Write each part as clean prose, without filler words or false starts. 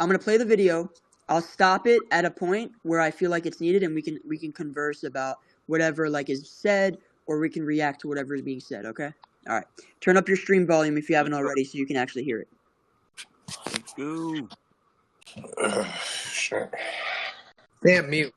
I'm gonna play the video. I'll stop it at a point where I feel like it's needed, and we can converse about whatever like is said, or we can react to whatever is being said. Okay. All right. Turn up your stream volume if you haven't already, so you can actually hear it. Let's go. Sure. Damn mute.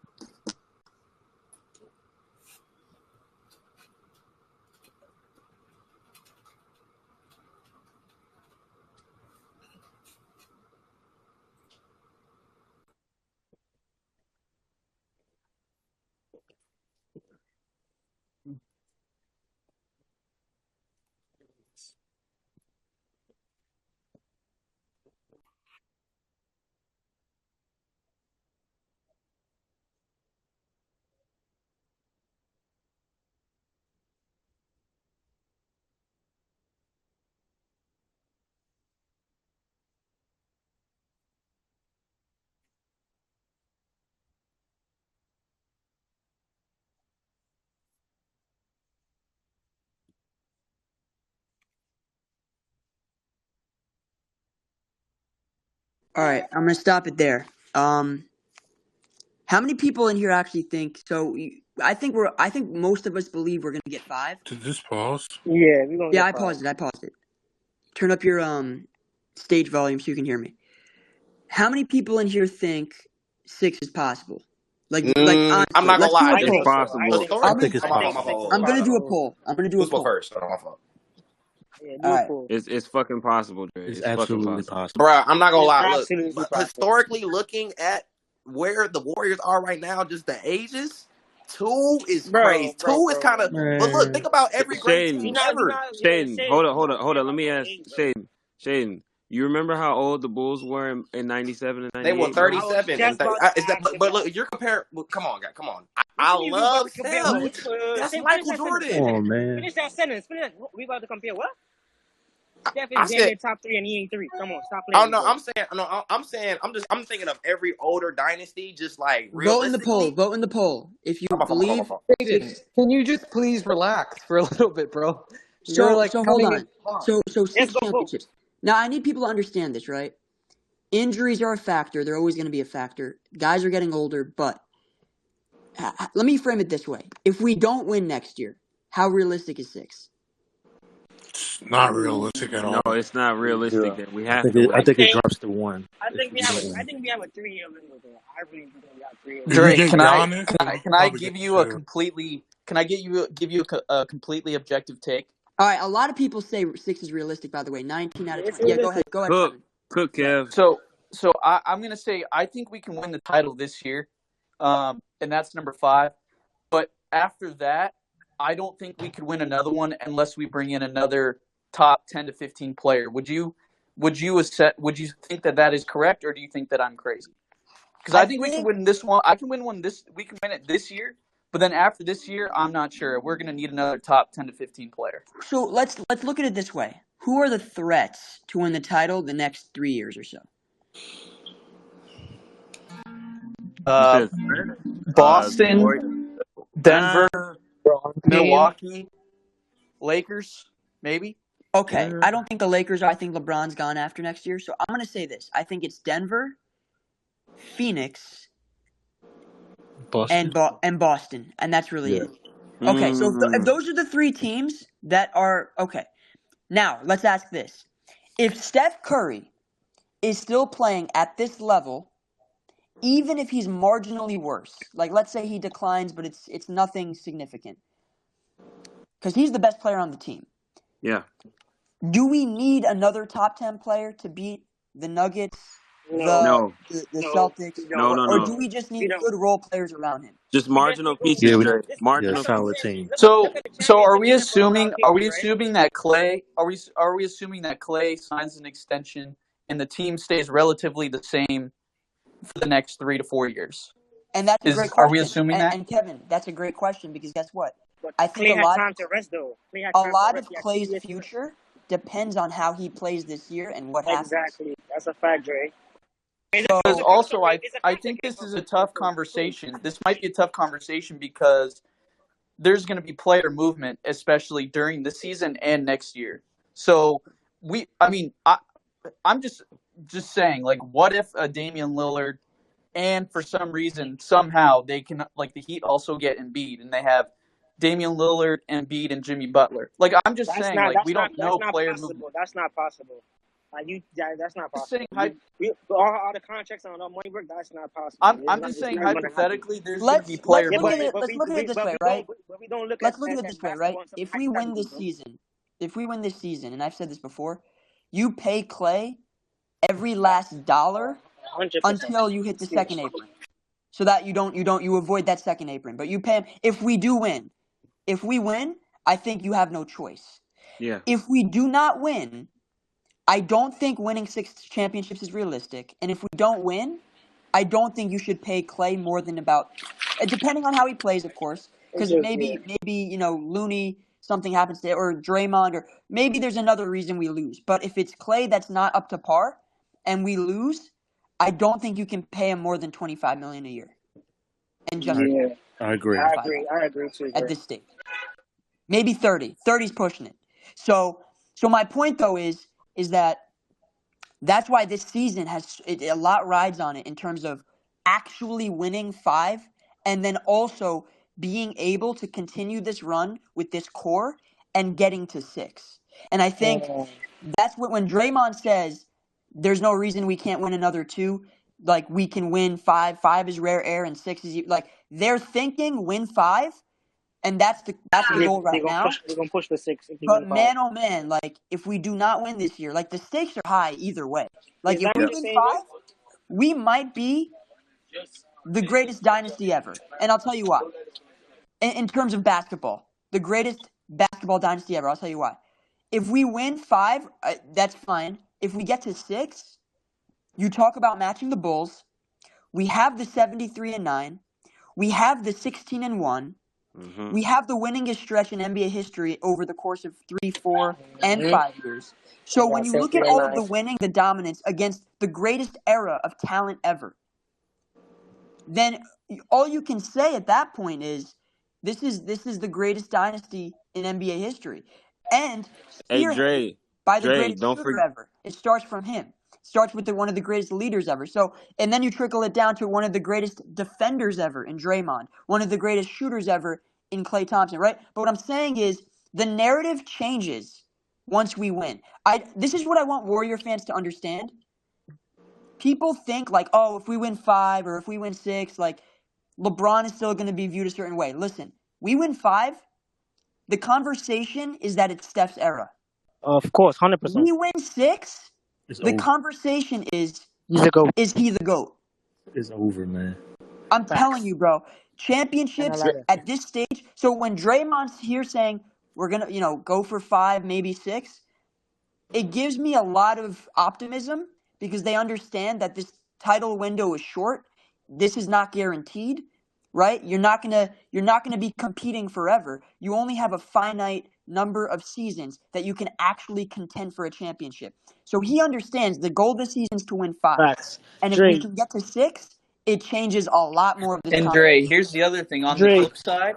All right. I'm gonna stop it there. How many people in here actually think so? I think most of us believe we're gonna get 5. Did this pause? Yeah, we're gonna Yeah, get 5. I paused it. Turn up your stage volume so you can hear me. How many people in here think 6 is possible? Like honestly, I'm not gonna let's do lie. a I It's poll. think possible. I think it's my fault, my possible. fault. I'm gonna do a poll. Who's go first? Hold on, my fault. Yeah, All do right. cool. It's fucking possible, Dre. It's It's fucking absolutely possible. possible. Bruh, I'm not gonna It's lie. Look, absolutely possible. historically looking at where the Warriors are right now, just the ages, 2 is crazy. 2 is kind of. But look, think about every great team Shane, ever. Shane, hold on. Let me ask Shane. You remember how old the Bulls were in 97 and They were 98, bro? 37. Just about to Is that? ask But about. look, you're comparing. Come on, guys. Come on. What I do you mean we about love to compare? Steph. What? That's Finish Michael that Jordan. sentence. Oh man. Finish that sentence. We about to compare what? Steph I is damn said. near top 3 and he ain't 3. Come on, stop Oh playing. no, I'm saying I'm thinking of every older dynasty, just like Vote in the poll. realistically. Vote in the poll. If you My believe fault. Aiden, 6. can you just please relax for a little bit, bro? You're So like hold coming on. in hot. So Let's 6 go vote. championships. Now I need people to understand this, right? Injuries are a factor. They're always going to be a factor. Guys are getting older, but let me frame it this way: if we don't win next year, how realistic is 6? It's not realistic at No, all. it's not realistic that we I have think to it, win. I think it think drops to 1. I think we If have we don't a win. 3-year window there. I really think we got 3 years. If we Drake, get can I Giannis, then we'll can I probably give get you a 2. completely a completely objective take? All right, a lot of people say 6 is realistic. By the way, 19 out of It's 20. Yeah, go ahead, realistic. Cook, Kevin. Kev. So I'm gonna say I think we can win the title this year, and that's number 5. But after that, I don't think we could win another one unless we bring in another top 10 to 15 player. Would you think that is correct, or do you think that I'm crazy? Because I think we can win this one. I can win one this. We can win it this year. But then after this year, I'm not sure. We're gonna need another top 10 to 15 player. So let's look at it this way: who are the threats to win the title the next 3 years or so? Boston, Denver, Milwaukee, Lakers, maybe. Okay, I don't think the Lakers are. I think LeBron's gone after next year. So I'm going to say this. I think it's Denver, Phoenix, Boston. and Boston. And that's really it. Yeah. Okay, so if those are the 3 teams that are – okay. Now, let's ask this. If Steph Curry is still playing at this level, even if he's marginally worse, like let's say he declines but it's nothing significant, because he's the best player on the team. Yeah. Do we need another top 10 player to beat the Nuggets, No. the Celtics? No. Or do we just need good role players around him? Just marginal pieces, Yeah, Dre. Marginal yeah, solid pieces. team. So are we assuming that Clay signs an extension and the team stays relatively the same for the next 3 to 4 years? And that's a great question. Are we assuming that? And Kevin, that's a great question because guess what? But I think Clay had time to rest though. a lot of Clay's future depends on how he plays this year and what happens. Exactly. That's a fact, Dre. Because also, I think this is a tough conversation. This might be a tough conversation because there's going to be player movement, especially during the season and next year. So I'm just just saying, like, what if a Damian Lillard and for some reason, somehow, they can, like, the Heat also get Embiid, and they have Damian Lillard, Embiid, and Jimmy Butler. Like, I'm just That's saying, not. like, That's we not. don't That's know not player possible. movement. That's not possible. That's not Just possible. saying, All the contracts on the money work. That's not possible. I'm just saying, It's never gonna happen. hypothetically, there's going to be Let's player look at movement. it. Let's look at it this way, right? But we don't look at Let's look at it this way, right? basketball and something If we win hypothetically, this bro. season, and I've said this before, you pay Clay every last dollar 100%. until you hit the second apron, so that you avoid that second apron. But you pay him if we do win. If we win, I think you have no choice. Yeah. If we do not win, I don't think winning 6 championships is realistic. And if we don't win, I don't think you should pay Clay more than about, depending on how he plays, of course, because maybe Looney, something happens to, or Draymond, or maybe there's another reason we lose. But if it's Clay that's not up to par, and we lose, I don't think you can pay him more than $25 million a year. And just I agree. I agree too. at this stage, maybe 30. 30's pushing it. So my point though is that that's why this season has a lot rides on it in terms of actually winning 5 and then also being able to continue this run with this core and getting to 6. And I think that's when Draymond says there's no reason we can't win another 2, like we can win 5. 5 is rare air and 6 is like they're thinking win 5, and that's the goal right now. They're gonna push the 6. But man, oh man, like if we do not win this year, like the stakes are high either way. Like if we win 5, we might be the greatest dynasty ever, and I'll tell you why. In terms of basketball, the greatest basketball dynasty ever. I'll tell you why. If we win 5, that's fine. If we get to 6, you talk about matching the Bulls. We have the 73-9. We have the 16-1. Mm-hmm. We have the winningest stretch in NBA history over the course of 3, 4, and 5 years. So when you look at all of the winning, the dominance against the greatest era of talent ever, then all you can say at that point is this is the greatest dynasty in NBA history. And Hey, by the greatest shooter ever. It starts from him. It starts with one of the greatest leaders ever. So, and then you trickle it down to one of the greatest defenders ever in Draymond, one of the greatest shooters ever in Klay Thompson, right? But what I'm saying is the narrative changes once we win. This is what I want Warrior fans to understand. People think like, oh, if we win 5 or if we win 6, like LeBron is still going to be viewed a certain way. Listen, we win 5, the conversation is that it's Steph's era. Of course, 100%. We win 6, the conversation is he the GOAT? It's over, man. I'm telling you, bro. Championships at this stage. So when Draymond's here saying we're going to, go for 5, maybe 6, it gives me a lot of optimism because they understand that this title window is short. This is not guaranteed, right? You're not going to be competing forever. You only have a finite number of seasons that you can actually contend for a championship. So he understands the goal this season is to win 5. Facts. And if we can get to 6, it changes a lot more of this. And Dre, here's the other thing on the flip side.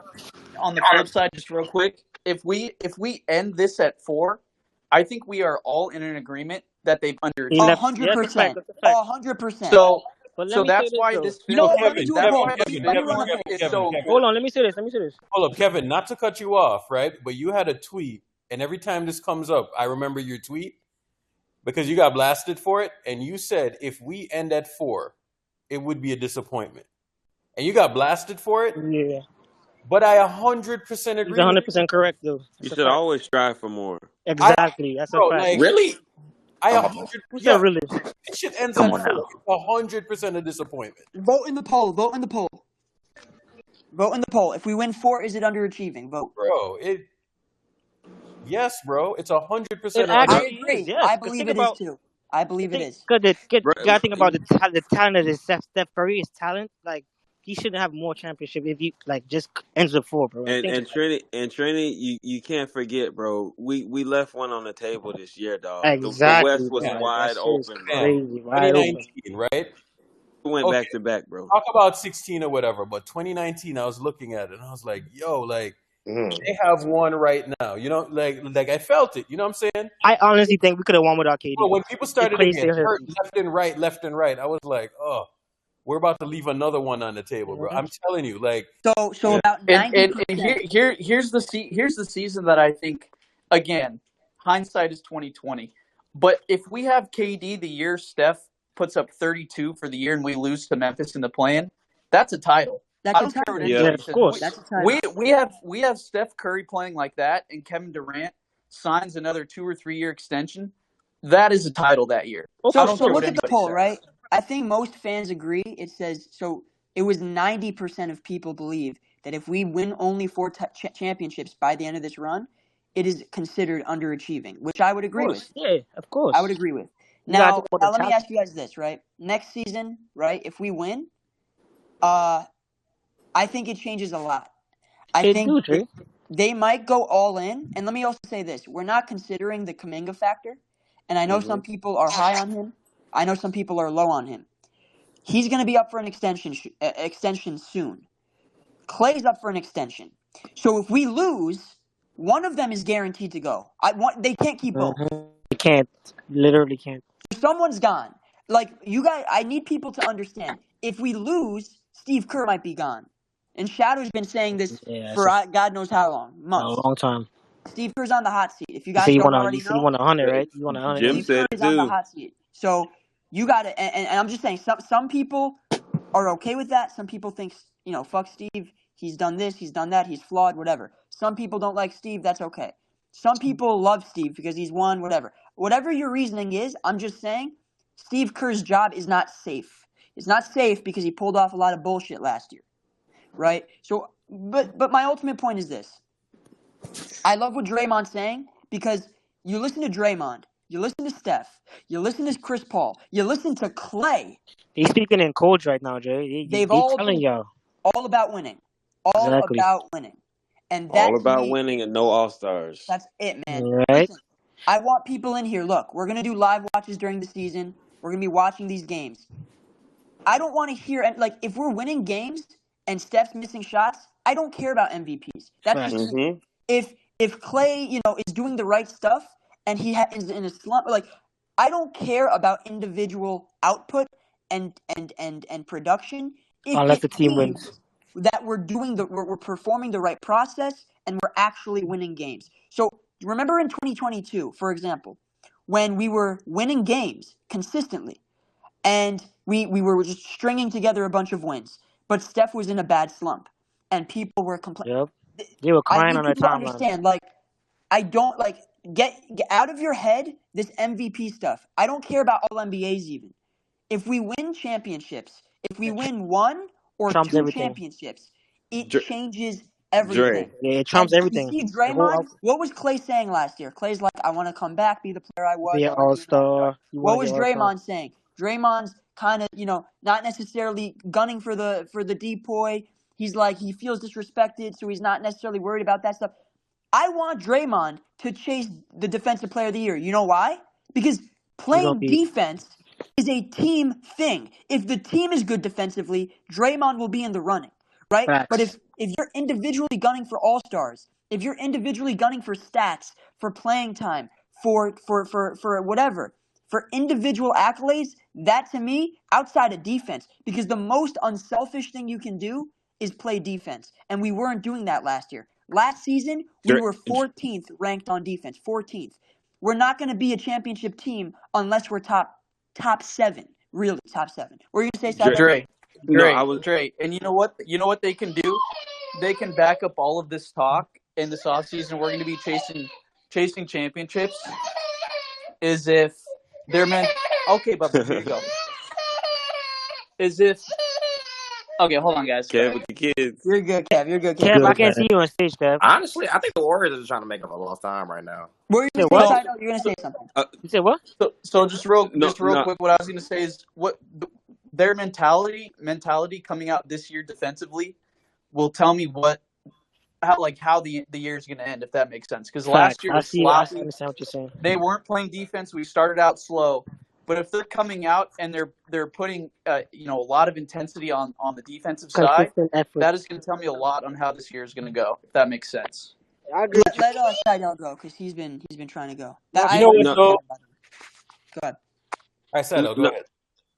Just real quick, if we end this at 4, I think we are all in an agreement that they've underachieved. 100%. 100%. So that's why this feels Kevin, hold on, let me say this. Hold up, Kevin, not to cut you off, right? But you had a tweet, and every time this comes up, I remember your tweet because you got blasted for it, and you said if we end at 4, it would be a disappointment. And you got blasted for it? Yeah. But I 100% agree. He's 100% correct, though. You should always strive for more. Exactly. That's a fact. Like, Really? I 100%. Yeah, really. This shit ends at 4. It's 100% a disappointment. Vote in the poll. Vote in the poll. If we win 4, is it underachieving? Vote. Bro, yes, bro. It's 100%. I agree. Yes, I believe it is too. I believe it is. Because you gotta think about the talent of Steph Curry's talent. Like, he shouldn't have more championship if he just ends with 4, bro. And Trini, you can't forget, bro. We left one on the table this year, dog. Exactly. The West was wide open, bro. Crazy, wide open. 2019, right? We went back to back, bro. Talk about 16 or whatever, but 2019, I was looking at it and I was like, yo, like They have one right now. You know, like I felt it. You know what I'm saying? I honestly think we could have won without Bro, KD. when people If started to Clay get still hurt healthy. left and right, I was like, oh, we're about to leave another one on the table, bro. Yeah. I'm telling you, like, So yeah. about And 90%. here's the season that I think, again, hindsight is 2020. But if we have KD the year Steph puts up 32 for the year and we lose to Memphis in the play-in, that's a title. That's I a don't care what title. Yeah. Yeah, anybody of says. course. That's a title. We have Steph Curry playing like that, and Kevin Durant signs another 2 or 3 year extension. That is a title that year. I So don't so care what look at the anybody poll, says. right? I think most fans agree. It says so. It was 90% of people believe that if we win only 4 championships by the end of this run, it is considered underachieving, which I would Of agree with. course. Yeah, of course. I would agree with. You gotta Now, think about the let me talent. ask you guys this, right? Next season, right? If we win, I think it changes a lot. I It think do, Trey. they might go all in. And let me also say this: we're not considering the Kuminga factor. And I know some people are high on him. I know some people are low on him. He's going to be up for an extension soon. Clay's up for an extension. So if we lose, one of them is guaranteed to go. They can't keep both. You can't. Literally can't. Someone's gone. Like you guys, I need people to understand. If we lose, Steve Kerr might be gone. And Shadow's been saying this Yeah, for God knows how long, a months. long time. Steve Kerr's on the hot seat. If you You said guys you don't want to. already You said you know, want 100, right? You want 100. Jim Steve Kerr said is on the too. hot seat. So you got to, and I'm just saying, some people are okay with that. Some people think, fuck Steve. He's done this. He's done that. He's flawed. Whatever. Some people don't like Steve. That's okay. Some people love Steve because he's won. Whatever. Whatever your reasoning is, I'm just saying, Steve Kerr's job is not safe. It's not safe because he pulled off a lot of bullshit last year, right? So, but my ultimate point is this. I love what Draymond's saying because you listen to Draymond, you listen to Steph, you listen to Chris Paul, you listen to Clay. He's speaking in codes right now, Jay. They've He all telling been y'all. all about winning. All Exactly. about winning. And All that to about me, winning and no all stars. that's it, man. Right? Listen, I want people in here. Look, we're going to do live watches during the season. We're going to be watching these games. I don't want to hear, if we're winning games and Steph's missing shots, I don't care about MVPs. That's just Facts. me. If Clay, is doing the right stuff and he is in a slump, I don't care about individual output and production. If Unless it the team means wins. that we're performing the right process and we're actually winning games. So remember in 2022, for example, when we were winning games consistently and we were just stringing together a bunch of wins, but Steph was in a bad slump and people were complaining. Yep. They were I crying need on their people to timeline. understand, I don't get out of your head this MVP stuff. I don't care about all NBAs even. If we win championships, if we win 1 or Trumps 2 everything. championships, it Dre, changes Dre. everything. Yeah, it And trumps you everything. see The whole Draymond, what was Clay saying last year? Clay's like, I want to come back, be the player I was. be I an want to be an all-star. all-star. You want What to was get all-star. Draymond saying? Draymond's kind of, not necessarily gunning for the depoy. He's like, he feels disrespected, so he's not necessarily worried about that stuff. I want Draymond to chase the Defensive Player of the Year. You know why? Because He's going to playing be defense is a team thing. If the team is good defensively, Draymond will be in the running, right? But facts. if you're individually gunning for all-stars, if you're individually gunning for stats, for playing time, for whatever, for individual accolades, that to me, outside of defense, because the most unselfish thing you can do is play defense. And we weren't doing that last year. Last season, we Dre, were 14th ranked on defense. 14th. We're not going to be a championship team unless we're top 7. Really, top 7. What are you going to say, Dre. Sado? No, I was. Dre. And you know what? You know what they can do? They can back up all of this talk in this offseason. We're going to be chasing championships. Is if they're meant. Okay, Bubba, here you go. Is if. Okay, hold on, guys. Kev with the kids. You're good, Kev. You're good, Kev. Kev, I Good, can't man. see you on stage, Kev. Honestly, I think the Warriors are trying to make up a lost time right now. What are you You said going to say, what? Sado? You're going to say something. You said what? So just real No, quick, what I was going to say is what their mentality coming out this year defensively will tell me how the year is going to end, if that makes sense. Because last Facts. year I was see. I sloppy. understand what you're saying. They weren't playing defense. We started out slow, But if they're coming out and they're putting a lot of intensity on the defensive side, Consistent effort. that is going to tell me a lot on how this year is going to go. If that makes sense. I agree with you. Let Seidel go because he's been trying to go. You know what, No, though? Go ahead. I said, go no, ahead.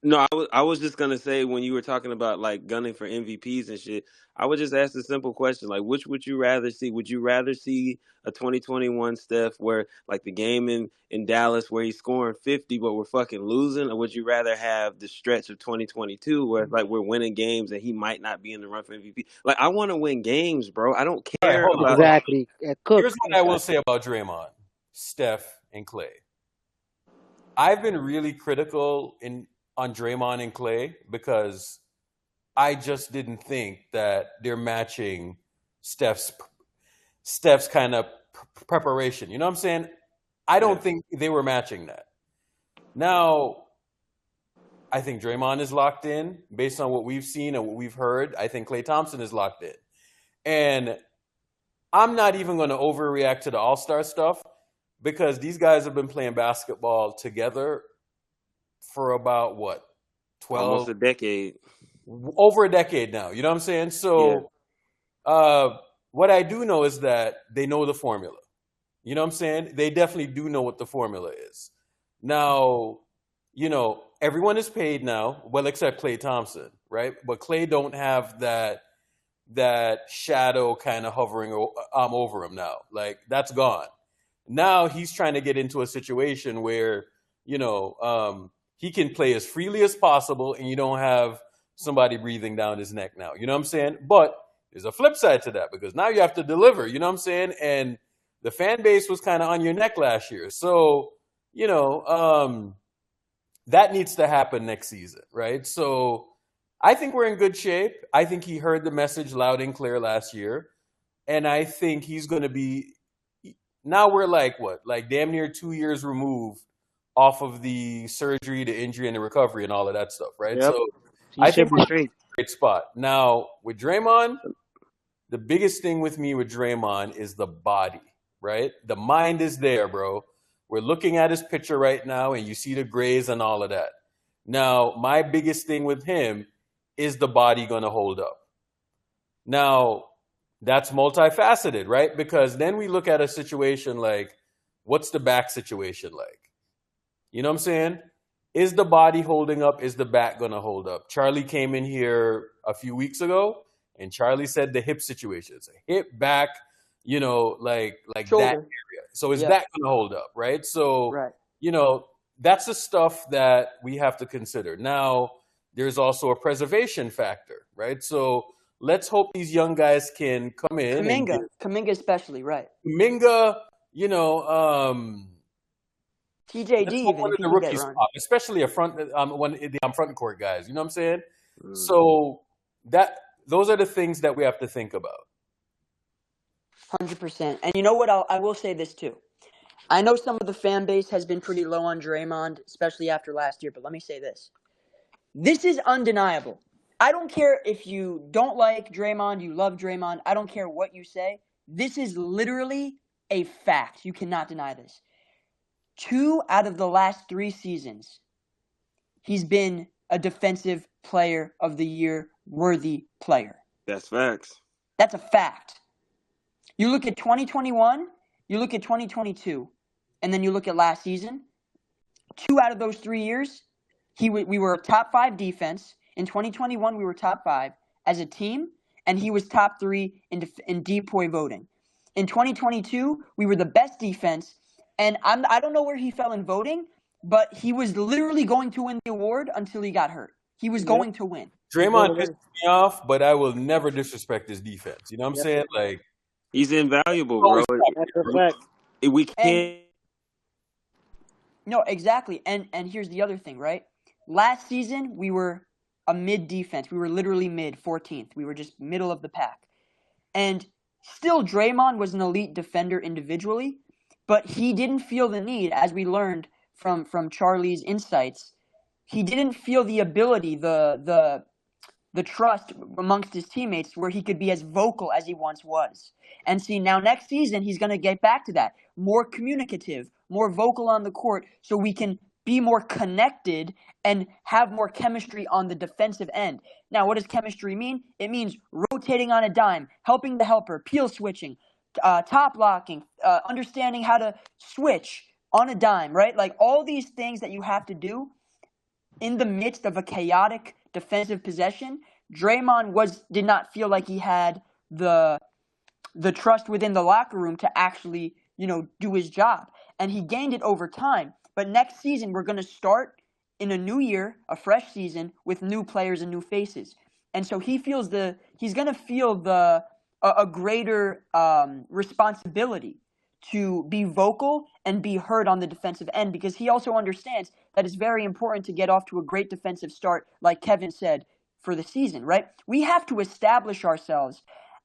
no. I was just gonna say when you were talking about like gunning for MVPs and shit, I would just ask a simple question: like, which would you rather see? Would you rather see a 2021 Steph where like the game in Dallas where he's scoring 50 but we're fucking losing, or would you rather have the stretch of 2022 where like we're winning games and he might not be in the run for MVP? Like, I want to win games, bro. I don't All right, care hold on. about. Exactly. Cook. Here's what I will say about Draymond, Steph, and Clay. I've been really critical on Draymond and Clay because I just didn't think that they're matching Steph's kind of preparation. You know what I'm saying? I don't think they were matching that. Now, I think Draymond is locked in based on what we've seen and what we've heard. I think Klay Thompson is locked in. And I'm not even going to overreact to the All-Star stuff because these guys have been playing basketball together for about, 12? Almost a decade. Over a decade now. You know what I'm saying? So what I do know is that they know the formula. You know what I'm saying? They definitely do know what the formula is. Now, everyone is paid now, well, except Klay Thompson, right? But Klay don't have that shadow kind of hovering over him now. Like, that's gone. Now he's trying to get into a situation where, he can play as freely as possible and you don't have somebody breathing down his neck now. You know what I'm saying? But there's a flip side to that because now you have to deliver. You know what I'm saying? And the fan base was kind of on your neck last year. So, that needs to happen next season, right? So I think we're in good shape. I think he heard the message loud and clear last year. And I think he's going to be, now we're like damn near 2 years removed off of the surgery, the injury, and the recovery and all of that stuff, right? Yep. So He I should think be we're in straight. a great spot. Now, with Draymond, the biggest thing with me with Draymond is the body, right? The mind is there, bro. We're looking at his picture right now, and you see the grays and all of that. Now, my biggest thing with him is the body going to hold up? Now, that's multifaceted, right? Because then we look at a situation like, what's the back situation like? You know what I'm saying? Is the body holding up? Is the back going to hold up? Charlie came in here a few weeks ago, and Charlie said the hip situation. It's a hip, back, like Shoulder. that area. So is that going to hold up, right? So, Right. That's the stuff that we have to consider. Now, there's also a preservation factor, right? So let's hope these young guys can come in. Kuminga especially, right. Kuminga, TJD even one if of he the can get rookies, run. especially one of the front court guys. You know what I'm saying? So those are the things that we have to think about. 100%. And you know what? I will say this too. I know some of the fan base has been pretty low on Draymond, especially after last year. But let me say this: this is undeniable. I don't care if you don't like Draymond, you love Draymond. I don't care what you say. This is literally a fact. You cannot deny this. 2 out of the last 3 seasons, he's been a defensive player of the year worthy player. That's facts. That's a fact. You look at 2021, you look at 2022, and then you look at last season. 2 out of those 3 years, we were a top 5 defense. In 2021, we were top 5 as a team, and he was top 3 in DPOY voting. In 2022, we were the best defense, and I don't know where he fell in voting, but he was literally going to win the award until he got hurt. He was going to win. Draymond pissed me off, but I will never disrespect his defense. You know what I'm saying? Like, he's invaluable, bro. That's a fact. We can't. No, exactly. And here's the other thing, right? Last season, we were a mid defense. We were literally mid, 14th. We were just middle of the pack. And still, Draymond was an elite defender individually, but he didn't feel the need, as we learned from Charlie's insights. He didn't feel the ability, the trust amongst his teammates where he could be as vocal as he once was. And see, now next season, he's going to get back to that. More communicative, more vocal on the court so we can be more connected and have more chemistry on the defensive end. Now, what does chemistry mean? It means rotating on a dime, helping the helper, peel switching, top locking, understanding how to switch on a dime, right? Like all these things that you have to do in the midst of a chaotic defensive possession. Draymond did not feel like he had the trust within the locker room to actually, do his job. And he gained it over time. But next season, we're going to start in a new year, a fresh season with new players and new faces. And so he's going to feel a greater responsibility to be vocal and be heard on the defensive end, because he also understands that it's very important to get off to a great defensive start, like Kevin said, for the season, right? We have to establish ourselves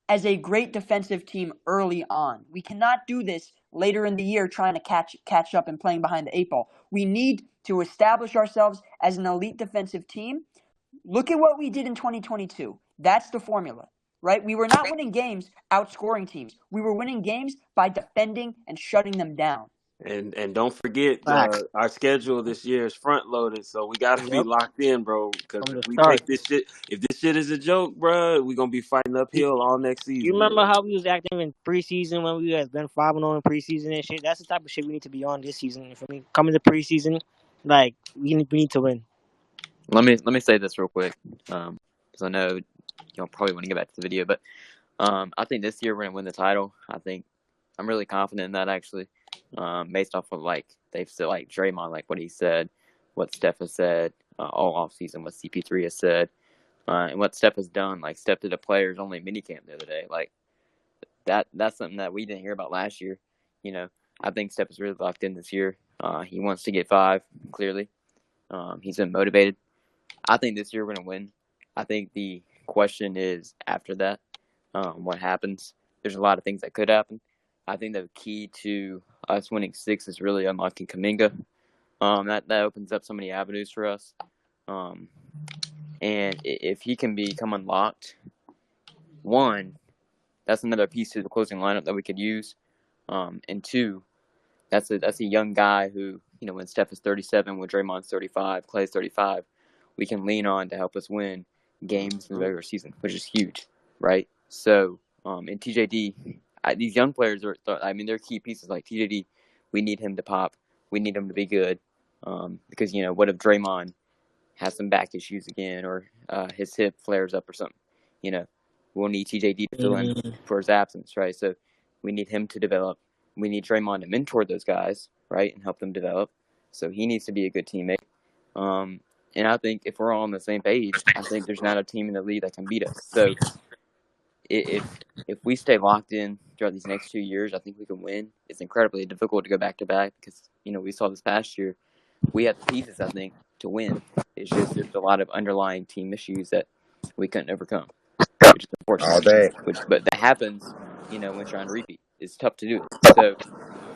as a great defensive team early on. We cannot do this later in the year trying to catch up and playing behind the eight ball. We need to establish ourselves as an elite defensive team. Look at what we did in 2022. That's the formula, right? We were not winning games outscoring teams. We were winning games by defending and shutting them down. And don't forget, Facts. our schedule this year is front loaded, so we gotta be Yep. locked in, bro. Because From the if we start. take this shit, if this shit is a joke, bro, we gonna be fighting uphill all next You season. remember how we was acting in preseason when we had been 5-0 in preseason and shit? That's the type of shit we need to be on this season. For me, coming to preseason, like we need to win. Let me say this real quick, because I know y'all probably want to get back to the video, but I think this year we're gonna win the title. I'm really confident in that, actually, based off of like they've said, like Draymond, like what he said, what Steph has said all off season, what CP3 has said, and what Steph has done. Like Steph did a players only minicamp the other day. Like that's something that we didn't hear about last year. I think Steph is really locked in this year. He wants to get 5, clearly. He's been motivated. I think this year we're gonna win. I think the question is after that, what happens. There's a lot of things that could happen. I think the key to us winning 6 is really unlocking Kuminga. That opens up so many avenues for us. And if he can become unlocked, 1, that's another piece to the closing lineup that we could use. And 2, that's a young guy who, when Steph is 37, when Draymond's 35, Clay's 35, we can lean on to help us win games in the regular season, which is huge, right? So, in TJD, these young players they're key pieces. Like TJD, we need him to pop. We need him to be good. Because, what if Draymond has some back issues again, or his hip flares up or something? We'll need TJD to fill in for his absence, right? So we need him to develop. We need Draymond to mentor those guys, right, and help them develop. So he needs to be a good teammate. And I think if we're all on the same page, I think there's not a team in the league that can beat us. So if we stay locked in throughout these next 2 years, I think we can win. It's incredibly difficult to go back to back because, we saw this past year. We had the pieces, I think, to win. It's just there's a lot of underlying team issues that we couldn't overcome, which is unfortunate. But that happens, when trying to repeat. It's tough to do it. So,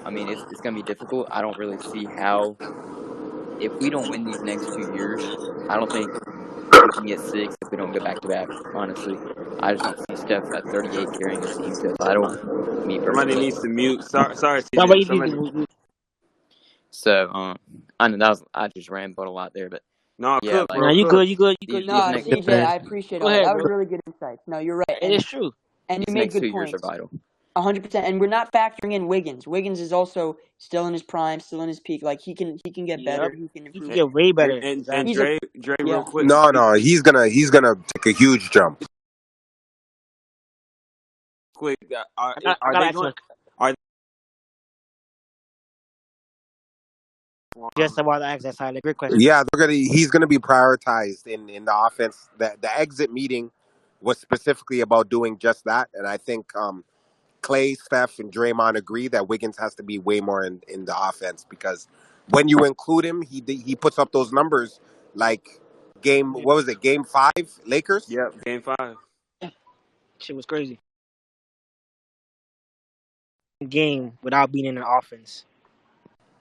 it's going to be difficult. I don't really see how, if we don't win these next 2 years, I don't think we can get 6 if we don't go back to back, honestly. I just don't see Steph at 38 carrying his team to the title. Me personally. Somebody needs to mute. Sorry, No, but CJ. Somebody. So, I know I just rambled a lot there, but No, yeah, cook, like, bro. no, you cook. good. You good. No, next CJ, I appreciate Go all that. ahead, That was bro. really good insights. No, you're right. It is true. And you these made next good 2 years are points. vital. 100%. And we're not factoring in Wiggins. Wiggins is also still in his prime, still in his peak. Like he can get better. He can He improve. can get way better. And Exactly. Dre, real quick. No, he's gonna take a huge jump. Quick, I gotta ask one. Just about to ask that side. Great question. Yeah, he's gonna be prioritized in the offense. The exit meeting was specifically about doing just that, and I think Clay, Steph, and Draymond agree that Wiggins has to be way more in the offense, because when you include him, he puts up those numbers like Game 5 Lakers? Yep, Game 5. Shit was crazy. Game without being in the offense.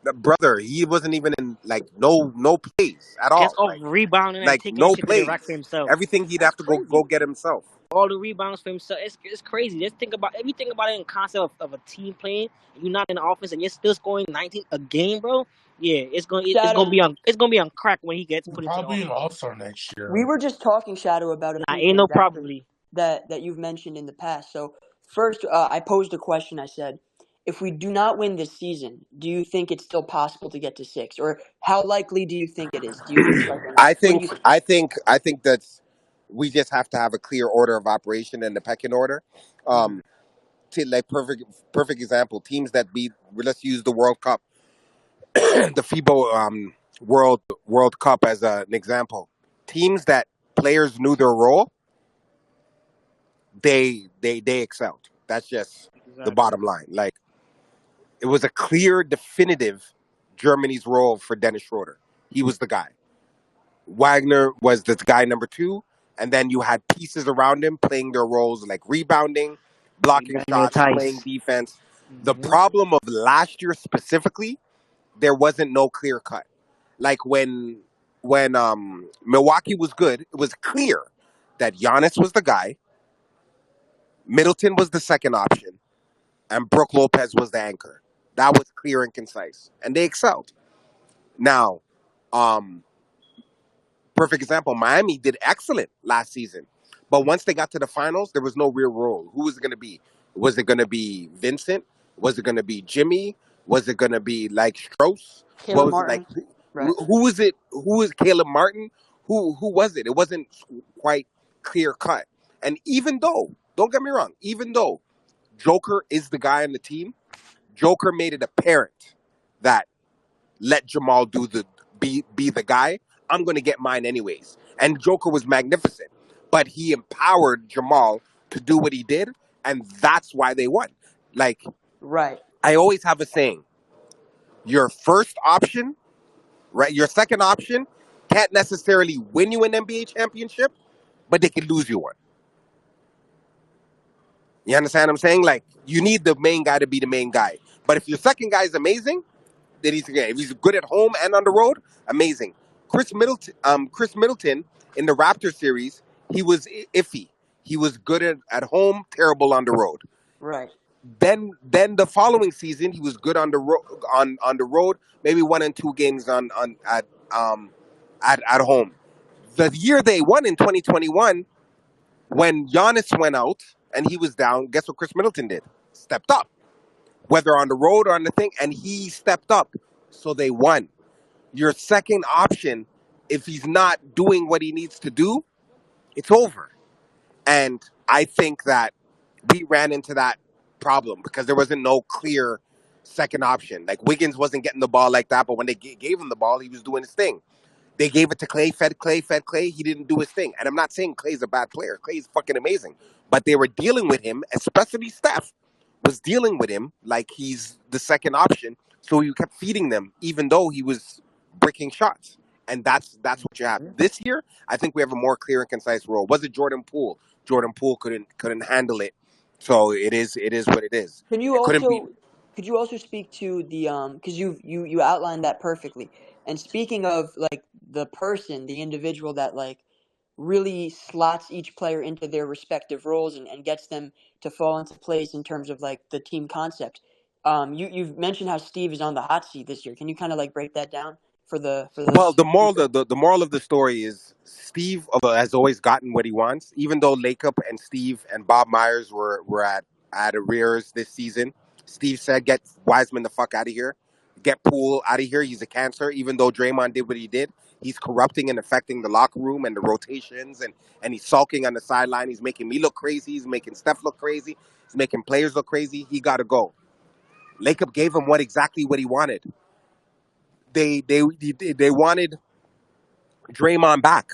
Brother, he wasn't even in no plays at all. Just off rebounding and taking no shit to the plays. rack for himself. Everything he'd have to go get himself. All the rebounds for himself. It's crazy. Just think about everything about it in concept of a team playing. You're not in the offense and you're still scoring 19 a game, bro. Yeah, it's Shadow, gonna be on crack when he gets put into the Probably an offense. All-Star next we year. were just talking, Shadow, about a Nah, few ain't no transactions probably. that you've mentioned in the past. So first, I posed a question. I said, if we do not win this season, do you think it's still possible to get to 6, or how likely do you think it is? Do you think it's like I what do think you think? I think that's we just have to have a clear order of operation and the pecking order. Hmm. Like perfect example, teams that beat. Let's use the World Cup, the FIBA World Cup as an example. Teams that players knew their role, they excelled. That's just the Exactly. bottom line. Like it was a clear, definitive Germany's role for Dennis Schroeder. He was the guy. Wagner was the guy number two, and then you had pieces around him playing their roles like rebounding, Like blocking Daniel shots, playing Tice. defense. The Hmm. problem of last year specifically, there wasn't no clear cut. Like when Milwaukee was good, it was clear that Giannis was the guy, Middleton was the second option, and Brooke Lopez was the anchor. That was clear and concise, and they excelled. Now, um, perfect example, Miami did excellent last season, but once they got to the finals, there was no real role. Who was it going to be? Was it going to be Vincent? Was it going to be Jimmy? Was it going to be like Strauss? What Caleb was it like? Martin, right? Who was it? Who was Caleb Martin? Who was it? It wasn't quite clear cut. And even though, don't get me wrong, even though Joker is the guy on the team, Joker made it apparent that let Jamal be the guy. I'm going to get mine anyways. And Joker was magnificent, but he empowered Jamal to do what he did, and that's why they won. Like Right. I always have a saying: your first option, right? Your second option can't necessarily win you an NBA championship, but they can lose you one. You understand what I'm saying? Like you need the main guy to be the main guy. But if your second guy is amazing, then he's okay. If he's good at home and on the road, amazing. Chris Middleton in the Raptor series, he was iffy. He was good at home, terrible on the road. Right. Then the following season, he was good on the on the road, maybe 1 and 2 games on at home. The year they won in 2021, when Giannis went out and he was down, guess what Chris Middleton did? Stepped up, whether on the road or on the thing, and he stepped up. So they won. Your second option, if he's not doing what he needs to do, it's over. And I think that we ran into that problem because there wasn't no clear second option. Like Wiggins wasn't getting the ball like that, but when they gave him the ball, he was doing his thing. They gave it to Clay, fed Clay, fed Clay. He didn't do his thing. And I'm not saying Clay's a bad player. Clay's fucking amazing. But they were dealing with him, especially Steph was dealing with him like he's the second option. So you kept feeding them, even though he was breaking shots. And that's what you have. This year, I think we have a more clear and concise role. Was it Jordan Poole? Jordan Poole couldn't handle it. So it is what it is. Can you It couldn't be. also could you also speak to the because you outlined that perfectly. And speaking of like the person, the individual that like really slots each player into their respective roles and gets them to fall into place in terms of like the team concept. You've mentioned how Steve is on the hot seat this year. Can you kind of like break that down for Well, those people? the moral of the story is Steve has always gotten what he wants, even though Lacob and Steve and Bob Myers were at arrears this season. Steve said, "Get Wiseman the fuck out of here, get Poole out of here. He's a cancer." Even though Draymond did what he did, he's corrupting and affecting the locker room and the rotations, and he's sulking on the sideline. He's making me look crazy. He's making Steph look crazy. He's making players look crazy. He got to go. Lacob gave him exactly what he wanted. They wanted Draymond back.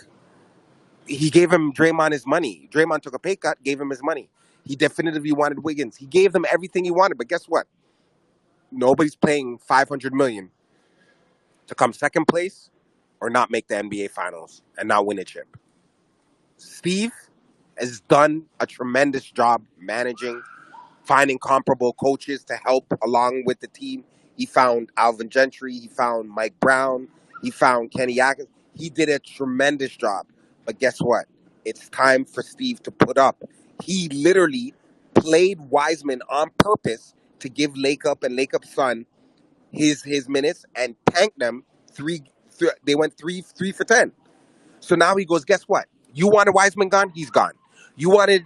He gave him Draymond his money. Draymond took a pay cut, gave him his money. He definitively wanted Wiggins. He gave them everything he wanted, but guess what? Nobody's paying $500 million to come second place or not make the NBA Finals and not win a chip. Steve has done a tremendous job managing, finding comparable coaches to help along with the team. He found Alvin Gentry. He found Mike Brown. He found Kenny Atkins. He did a tremendous job. But guess what? It's time for Steve to put up. He literally played Wiseman on purpose to give Lacob and Lacob's son his minutes and tanked them they went three for 10. So now he goes, guess what? You wanted Wiseman gone? He's gone. You wanted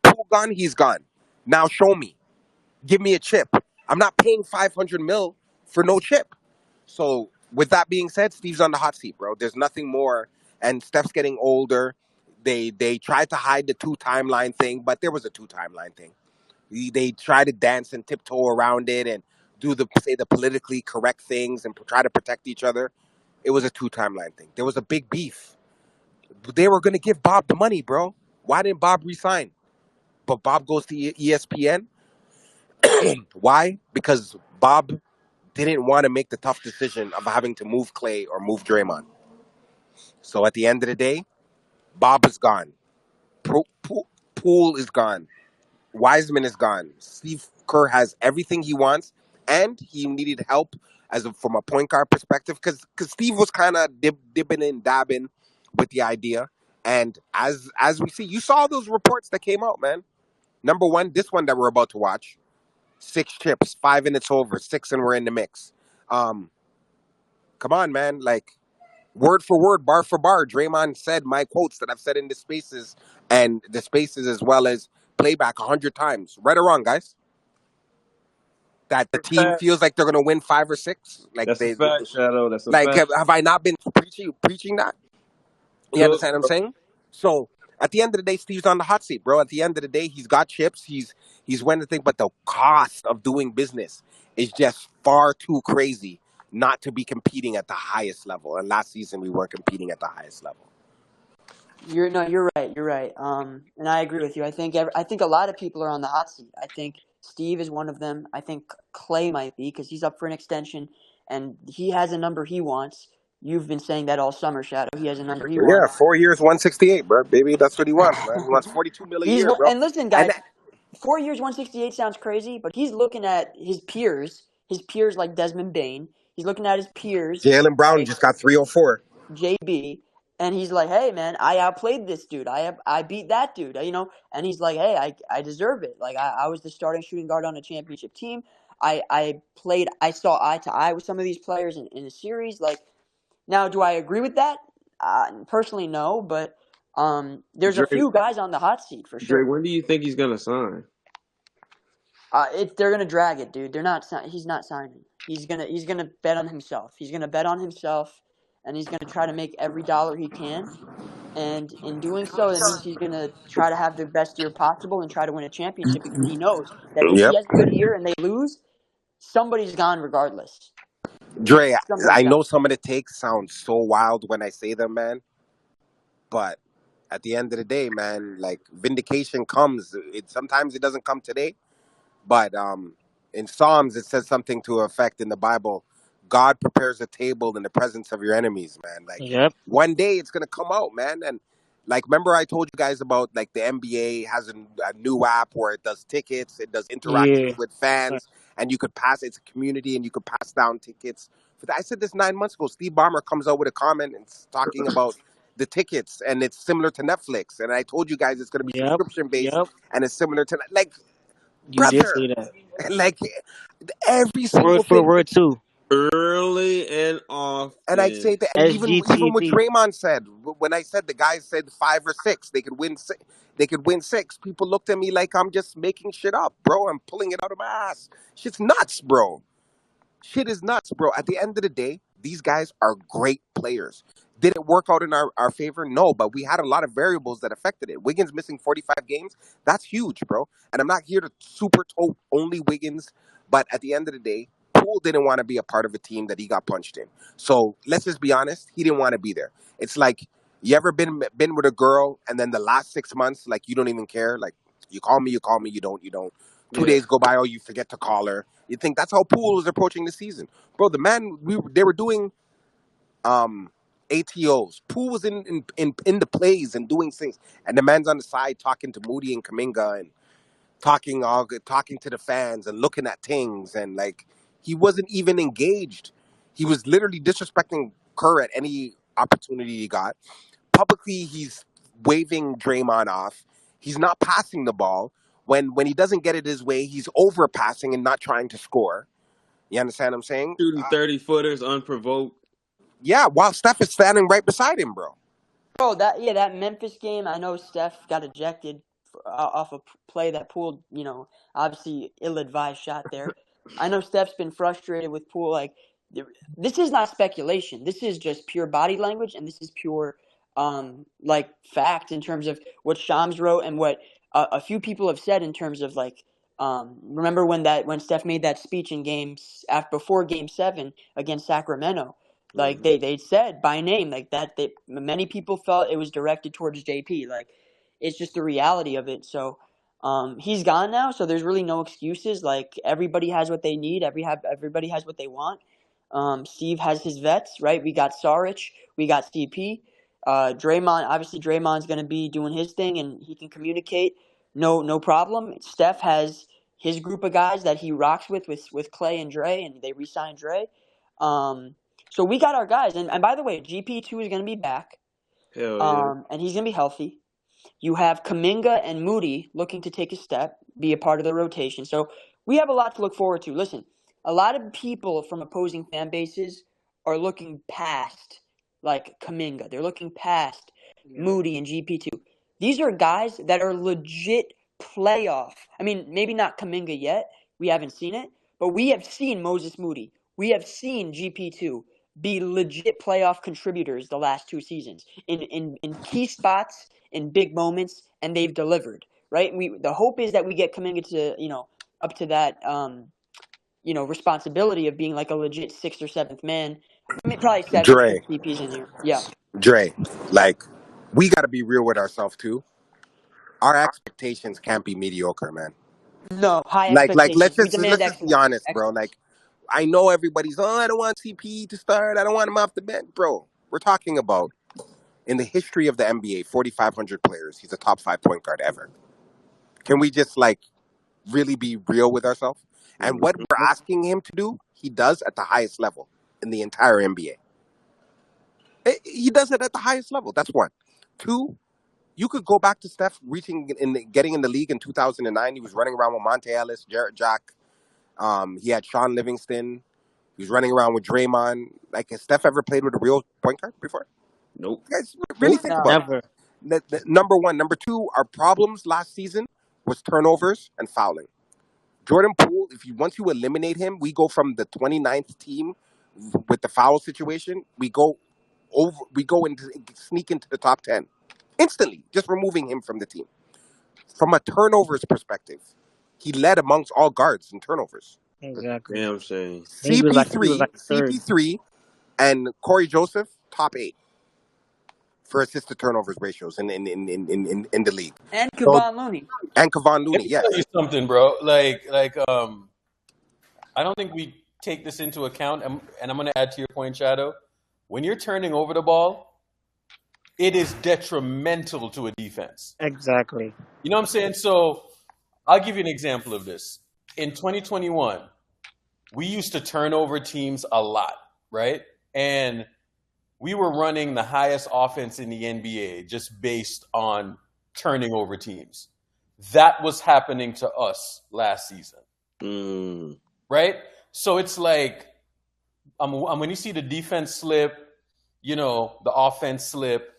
Poole gone? He's gone. Now show me. Give me a chip. I'm not paying 500 mil for no chip. So with that being said, Steve's on the hot seat, bro. There's nothing more. And Steph's getting older. They tried to hide the 2 timeline thing, but there was a 2 timeline thing. They tried to dance and tiptoe around it and say the politically correct things and try to protect each other. It was a 2 timeline thing. There was a big beef. They were going to give Bob the money, bro. Why didn't Bob resign? But Bob goes to ESPN. Why? Because Bob didn't want to make the tough decision of having to move Clay or move Draymond. So at the end of the day, Bob is gone. Poole is gone. Wiseman is gone. Steve Kerr has everything he wants, and he needed help from a point guard perspective because Steve was kind of dipping and dabbing with the idea. And as we see, you saw those reports that came out, man. Number one, this one that we're about to watch, 6 chips, 5 and it's over, 6 and we're in the mix. Come on, man. Like, word for word, bar for bar, Draymond said my quotes that I've said in the spaces and the spaces as well as playback 100 times. Right or wrong, guys? That the team feels like they're going to win 5 or 6. Like That's a fact, Shadow. That's a like fact. have I not been preaching that? You understand what I'm saying? So at the end of the day, Steve's on the hot seat, bro. At the end of the day, he's got chips. He's won the thing, but the cost of doing business is just far too crazy not to be competing at the highest level. And last season, we weren't competing at the highest level. You're right. You're right. And I agree with you. I think a lot of people are on the hot seat. I think Steve is one of them. I think Clay might be because he's up for an extension and he has a number he wants. You've been saying that all summer, Shadow. He has a number he Yeah, wants. 4 years, 168, bro. Baby, that's what he wants, man. He wants 42 mil a year, bro. And listen, guys, 4 years, 168 sounds crazy, but he's looking at his peers like Desmond Bain. He's looking at his peers. Jaylen Brown like just got 304. JB, and he's like, "Hey, man, I outplayed this dude. I beat that dude. You know." And he's like, "Hey, I deserve it. Like I was the starting shooting guard on a championship team. I played. I saw eye to eye with some of these players in a series. Like, now, do I agree with that? Personally, no. But there's a Dre, few guys on the hot seat for Dre, sure. when do you think he's gonna sign? They're gonna drag it, dude. They're not. He's not signing. He's gonna bet on himself. He's gonna bet on himself, and he's gonna try to make every dollar he can. And in doing so, that means he's gonna try to have the best year possible and try to win a championship because he knows that if he Yep. has a good year and they lose, somebody's gone regardless. Dre, Somebody's I gone. know some of the takes sound so wild when I say them, man. But at the end of the day, man, like vindication comes. Sometimes it doesn't come today, but in Psalms it says something to effect in the Bible. God prepares a table in the presence of your enemies, man. Like Yep. one day it's gonna come out, man. And like, remember I told you guys about like the NBA has a new app where it does tickets, it does interactions Yeah. with fans, and you could pass. It's a community, and you could pass down tickets. I said this 9 months ago. Steve Ballmer comes out with a comment and it's talking about the tickets, and it's similar to Netflix. And I told you guys it's going to be Yep. subscription based, Yep. and it's similar to like, You did brother, say that. like every Word single for thing. word too. Early and And I say often. that, and even what SGTV. Draymond said, when I said the guy said 5 or 6, they could win 6. They could win 6. People looked at me like I'm just making shit up, bro. I'm pulling it out of my ass. Shit's nuts, bro. Shit is nuts, bro. At the end of the day, these guys are great players. Did it work out in our favor? No, but we had a lot of variables that affected it. Wiggins missing 45 games, that's huge, bro. And I'm not here to super tote only Wiggins, but at the end of the day, Poole didn't want to be a part of a team that he got punched in. So let's just be honest, he didn't want to be there. It's like, you ever been with a girl and then the last 6 months, like you don't even care? Like, you call me, you don't. 2 Yeah. days go by, oh, you forget to call her. You think that's how Poole was approaching the season, bro? The man, they were doing ATOs. Poole was in the plays and doing things, and the man's on the side talking to Moody and Kaminga and talking to the fans and looking at things, and like he wasn't even engaged. He was literally disrespecting Kerr at any opportunity he got. Publicly, he's waving Draymond off. He's not passing the ball. When he doesn't get it his way, he's overpassing and not trying to score. You understand what I'm saying? Shooting 30-footers unprovoked. Yeah, while Steph is standing right beside him, bro. Bro, that Memphis game, I know Steph got ejected off a play that Poole, obviously ill-advised shot there. I know Steph's been frustrated with Poole. Like, this is not speculation. This is just pure body language, and this is pure, fact in terms of what Shams wrote and what a few people have said in terms of remember when Steph made that speech in before Game 7 against Sacramento. Like they said by name, like that. Many people felt it was directed towards JP. Like, it's just the reality of it. So, he's gone now. So there's really no excuses. Like, everybody has what they need. Everybody has what they want. Steve has his vets, right? We got Saric, we got CP, Draymond. Obviously, Draymond's going to be doing his thing, and he can communicate. No problem. Steph has his group of guys that he rocks with Clay and Dre, and they re-signed Dre. So we got our guys, and by the way, GP2 is going to be back, Hell yeah. and he's going to be healthy. You have Kuminga and Moody looking to take a step, be a part of the rotation. So we have a lot to look forward to. Listen, a lot of people from opposing fan bases are looking past, like, Kuminga. They're looking past Moody and GP2. These are guys that are legit playoff. I mean, maybe not Kuminga yet. We haven't seen it. But we have seen Moses Moody. We have seen GP2 be legit playoff contributors the last 2 seasons in key spots, in big moments, and they've delivered, right? The hope is that we get Kuminga to, up to that, responsibility of being like a legit 6th or 7th man. I mean, probably 7th Dre, if CP's in here. Yeah. Dre, like, we got to be real with ourselves too. Our expectations can't be mediocre, man. No, high Like, expectations. We demand let's just be excellence. honest, bro. Like, I know everybody's, I don't want CP to start. I don't want him off the bench, bro. We're talking about in the history of the NBA, 4,500 players. He's a top 5 point guard ever. Can we just really be real with ourselves? And what we're asking him to do, he does at the highest level in the entire NBA. He does it at the highest level. That's one. Two, you could go back to Steph getting in the league in 2009. He was running around with Monte Ellis, Jarrett Jack. He had Sean Livingston. He was running around with Draymond. Like, has Steph ever played with a real point guard before? Nope. You guys really think about Never. it. Number one. Number two, our problems last season was turnovers and fouling. Jordan Poole, once you eliminate him, we go from the 29th team with the foul situation. We go into sneak into the top 10 instantly, just removing him from the team. From a turnovers perspective, he led amongst all guards in turnovers. Exactly. Damn shame. He was like third. CP3 and Corey Joseph, top 8 for assist to turnovers ratios in the league. And Kevon Looney. And Kevon Let Looney, me yes. tell you something, bro. I don't think we take this into account, and I'm going to add to your point, Shadow. When you're turning over the ball, it is detrimental to a defense. Exactly. You know what I'm saying? So I'll give you an example of this. In 2021, we used to turn over teams a lot, right? And we were running the highest offense in the NBA just based on turning over teams. That was happening to us last season, right? So it's like when you see the defense slip, the offense slip,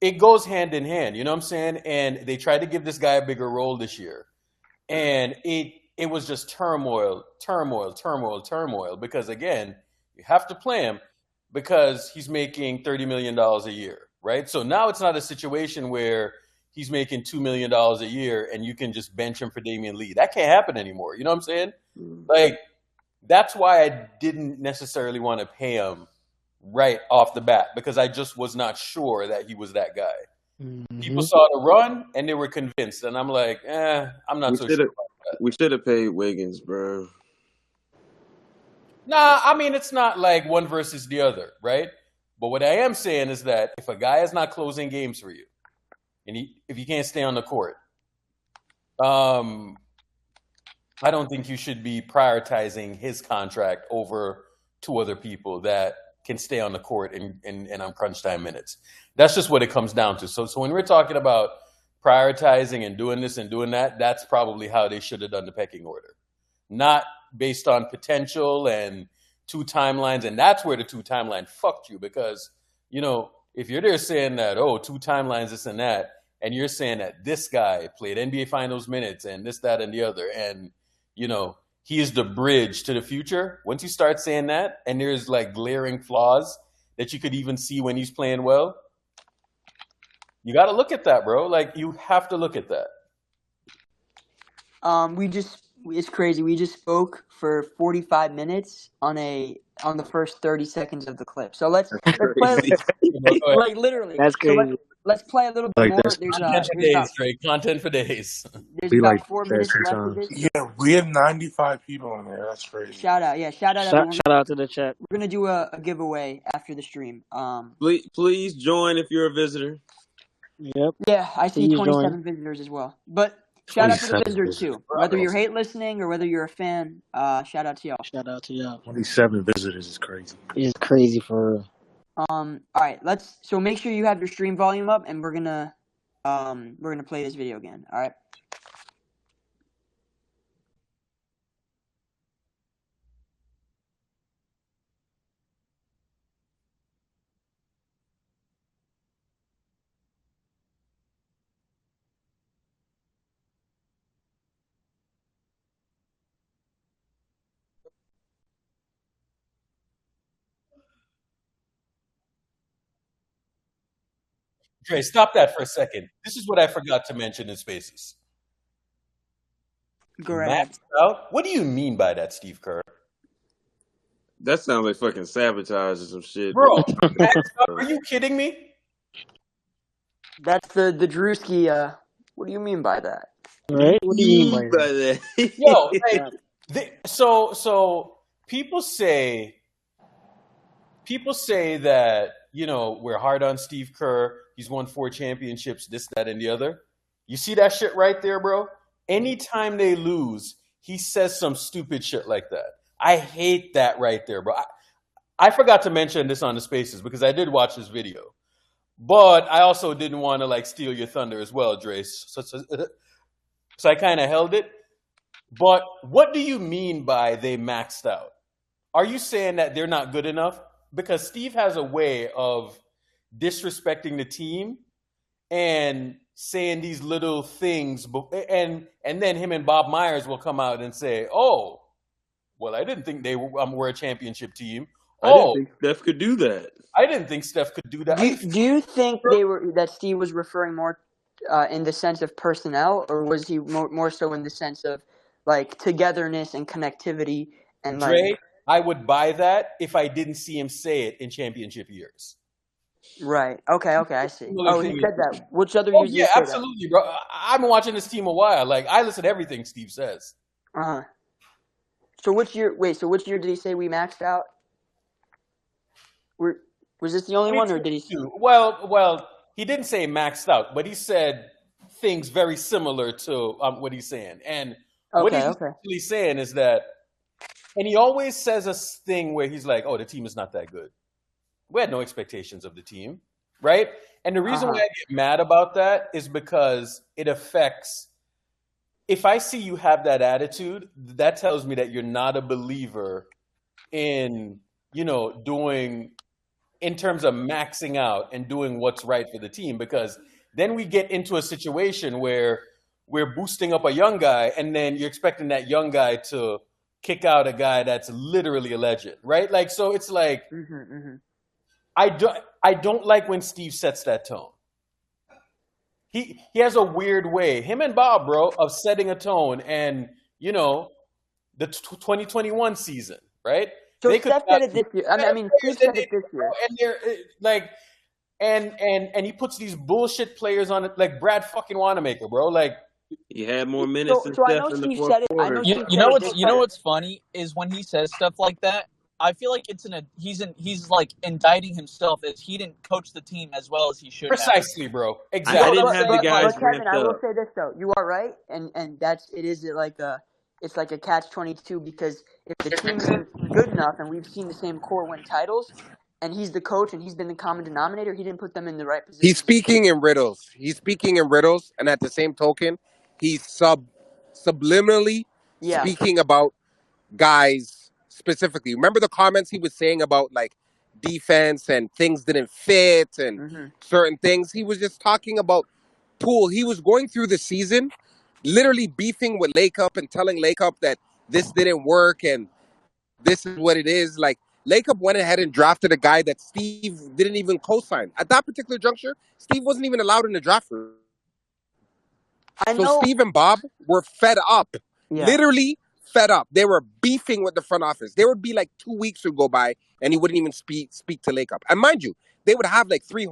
it goes hand in hand, you know what I'm saying? And they tried to give this guy a bigger role this year. And it was just turmoil, because, again, you have to play him because he's making $30 million a year, right? So now it's not a situation where he's making $2 million a year and you can just bench him for Damian Lee. That can't happen anymore. You know what I'm saying? Like, that's why I didn't necessarily want to pay him right off the bat, because I just was not sure that he was that guy. Mm-hmm. People saw the run and they were convinced, and I'm like, I'm not so sure about that. We should have paid Wiggins, bro. Nah, I mean, it's not like one versus the other, right? But what I am saying is that if a guy is not closing games for you, and if he can't stay on the court, I don't think you should be prioritizing his contract over 2 other people that can stay on the court and on crunch time minutes. That's just what it comes down to. So when we're talking about prioritizing and doing this and doing that, that's probably how they should have done the pecking order. Not based on potential and two timelines, and that's where the two timeline fucked you because if you're there saying that two timelines this and that, and you're saying that this guy played NBA Finals minutes and this, that, and the other, and he is the bridge to the future. Once you start saying that, and there's like glaring flaws that you could even see when he's playing well, you got to look at that, bro. Like you have to look at that. It's crazy. We just spoke for 45 minutes on the first 30 seconds of the clip. So let's play like literally. That's crazy. So let's play a little bit more. There's content for days, Drake. Content for days. There's about 4 minutes left of this. Yeah, we have 95 people in there. That's crazy. Shout out everyone. Shout out to the chat. We're gonna do a giveaway after the stream. Please join if you're a visitor. Yep. Yeah, I see 27 visitors as well. But shout out to the visitors too. Whether you're hate listening or whether you're a fan, shout out to y'all. Shout out to y'all. 27 visitors is crazy. It's crazy for real. All right, so make sure you have your stream volume up, and we're gonna play this video again. All right. Dre, stop that for a second. This is what I forgot to mention in Spaces. Correct. What do you mean by that, Steve Kerr? That sounds like fucking sabotage or some shit. Bro, are you kidding me? That's the Drewski. What do you mean by that? Right? What do you mean by that? Yo, so people say that we're hard on Steve Kerr. He's won 4 championships, this, that, and the other. You see that shit right there, bro? Anytime they lose, he says some stupid shit like that. I hate that right there, bro. I forgot to mention this on the Spaces because I did watch this video. But I also didn't want to steal your thunder as well, Dre. So I kind of held it. But what do you mean by they maxed out? Are you saying that they're not good enough? Because Steve has a way of disrespecting the team and saying these little things, and then him and Bob Myers will come out and say, "Oh, well, I didn't think they were a championship team." I didn't think Steph could do that. I didn't think Steph could do that. Do you think that Steve was referring more in the sense of personnel, or was he more so in the sense of togetherness and connectivity and Dre, I would buy that if I didn't see him say it in championship years. Right. Okay, I see. Oh, he said that. Which other years? Yeah, absolutely, bro. I've been watching this team a while. I listen to everything Steve says. So which year? Wait. So which year did he say we maxed out? Was this the only one, or did he? Well, he didn't say maxed out, but he said things very similar to what he's saying. And what he's really saying is that, and he always says a thing where he's like, "Oh, the team is not that good." We had no expectations of the team, right? And the reason why I get mad about that is because it affects. If I see you have that attitude, that tells me that you're not a believer in, doing, in terms of maxing out and doing what's right for the team. Because then we get into a situation where we're boosting up a young guy, and then you're expecting that young guy to kick out a guy that's literally a legend, right? So it's like. I don't like when Steve sets that tone. He has a weird way, him and Bob, bro, of setting a tone. And the 2021 season, right? So Steph said it this year. Steve said it this year. And they're and he puts these bullshit players on it, like Brad fucking Wanamaker, bro. He had more minutes than Steph in the fourth quarter. You know what's funny is when he says stuff like that. I feel like he's indicting himself as he didn't coach the team as well as he should. Precisely, bro. Exactly. I didn't have the guys. But Kevin, I will say this though: you are right, and it's like a catch-22 because if the team isn't good enough, and we've seen the same core win titles, and he's the coach and he's been the common denominator, he didn't put them in the right position. He's speaking in riddles. And at the same token, he's subliminally speaking about guys specifically. Remember the comments he was saying about like defense and things didn't fit and Hmm. certain things. He was just talking about Poole. He was going through the season literally beefing with Lake Up and telling Lake Up that this didn't work and this is what it is. Like Lake Up went ahead and drafted a guy that Steve didn't even co-sign. At that particular juncture, Steve wasn't even allowed in the draft room. I So know. Steve and Bob were fed up, Yeah. literally fed up. They were beefing with the front office. There would be like 2 weeks would go by and he wouldn't even speak to Lake Up. And mind you, they would have like 4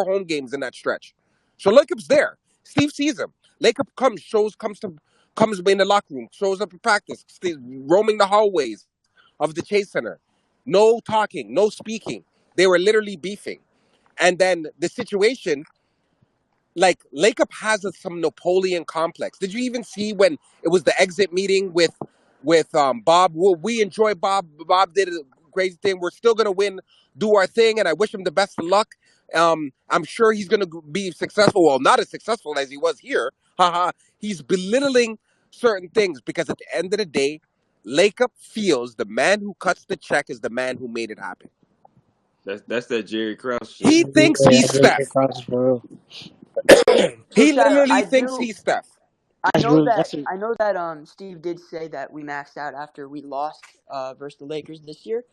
home games in that stretch. So Lake Up's there. Steve sees him. Lake Up comes in the locker room, shows up in practice, roaming the hallways of the Chase Center. No talking, no speaking. They were literally beefing. And then the situation, like Lake Up has some Napoleon complex. Did you even see when it was the exit meeting with Bob? Well, we enjoy Bob. Bob did a great thing. We're still gonna win, do our thing, and I wish him the best of luck. I'm sure he's gonna be successful. Well, not as successful as he was here. Haha. He's belittling certain things because at the end of the day, Lake Up feels the man who cuts the check is the man who made it happen. That's that Jerry Krause shit. He thinks Yeah, he's that's really Steph. cross for real. So He Shadow, literally thinks he's Steph. That's real. That's I know that Steve did say that we maxed out after we lost versus the Lakers this year,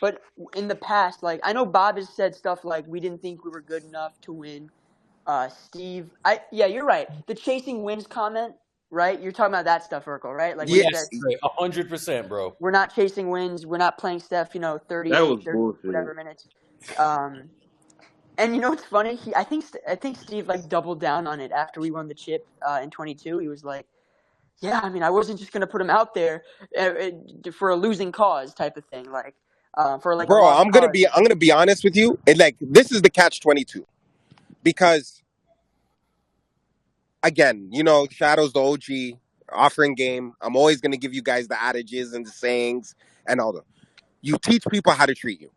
but in the past, like I know Bob has said stuff like we didn't think we were good enough to win. Steve, yeah, you're right. The chasing wins comment, right? You're talking about that stuff, Urkel, right? Like when he said Yes. Right, 100%, bro. we're not chasing wins, we're not playing Steph, That 38, was 30 bullshit. whatever minutes. Um, and you know what's funny? I think Steve like doubled down on it after we won the chip in 22. He was like, yeah, I mean, I wasn't just gonna put him out there for a losing cause type of thing, like for like a Bro, lost I'm gonna cause. be honest with you. It like this is the catch-22 because again, Shadow's the OG offering game. I'm always gonna give you guys the adages and the sayings and all that. You teach people how to treat you.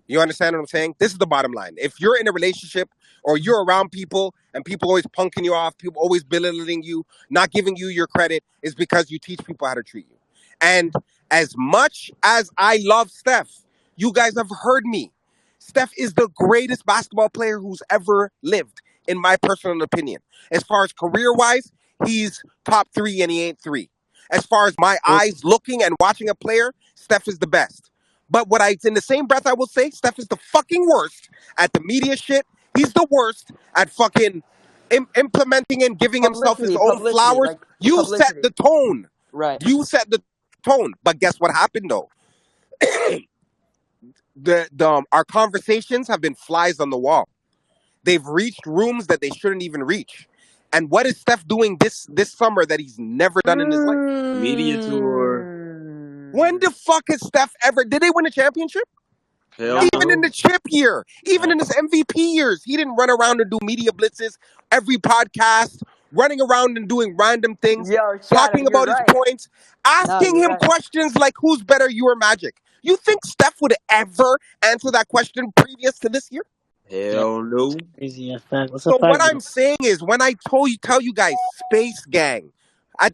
You understand what I'm saying? This is the bottom line. If you're in a relationship or you're around people and people always punking you off, people always belittling you, not giving you your credit, is because you teach people how to treat you. And as much as I love Steph, you guys have heard me. Steph is the greatest basketball player who's ever lived, in my personal opinion. As far as career-wise, he's top 3 and he ain't 3. As far as my eyes looking and watching a player, Steph is the best. But in the same breath, I will say Steph is the fucking worst at the media shit. He's the worst at fucking implementing and giving himself his own Publicity, flowers. like You set publicity, the tone. right? You set the tone. But guess what happened though? Our conversations have been flies on the wall. They've reached rooms that they shouldn't even reach. And what is Steph doing this summer that he's never done in his life? Media tour. When the fuck has Steph ever? Did they win a championship? Hell Even in no. the chip year, even No. in his MVP years, he didn't run around and do media blitzes every podcast, running around and doing random things, Yo, Shadow, talking you're about his right. points, No, asking you're him right. questions like who's better, you or Magic. You think Steph would ever answer that question previous to this year? yeah, Hell no. crazy. That's fact. That's a So what fact, I'm bro. saying is, when I tell you guys, Space Gang, I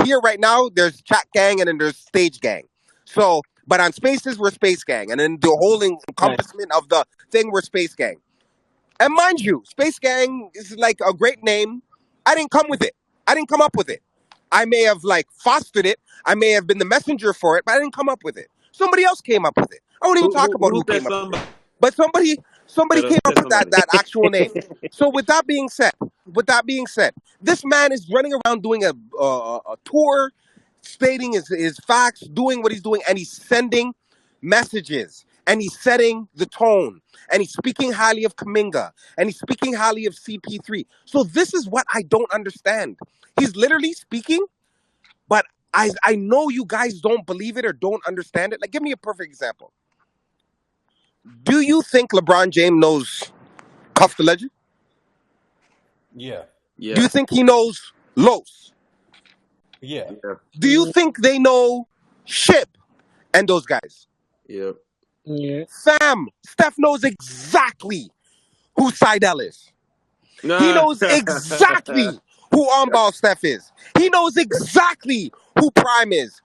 hear right now there's Chat Gang and then there's Stage Gang. So, but on Spaces we're Space Gang, and then the whole Fact. encompassment of the thing we're Space Gang. And mind you, Space Gang is like a great name. I didn't come with it. I didn't come up with it. I may have like fostered it. I may have been the messenger for it, but I didn't come up with it. Somebody else came up with it. I won't even talk about Who's who that came up with it. somebody? But somebody came up That with that somebody. that actual name. So with that being said, this man is running around doing a tour, stating his facts, doing what he's doing, and he's sending messages, and he's setting the tone, and he's speaking highly of Kaminga, and he's speaking highly of CP3. So this is what I don't understand. He's literally speaking, but I know you guys don't believe it or don't understand it. Like, give me a perfect example. Do you think LeBron James knows Cuff the Legend? Yeah. Do Yeah. you think he knows Los? Yeah. Yeah. Do you think they know Ship and those guys? Yep. Yeah. Fam, Steph knows exactly who Seidel is. He Nah. knows exactly who on-ball Steph is. He knows exactly who who Prime is.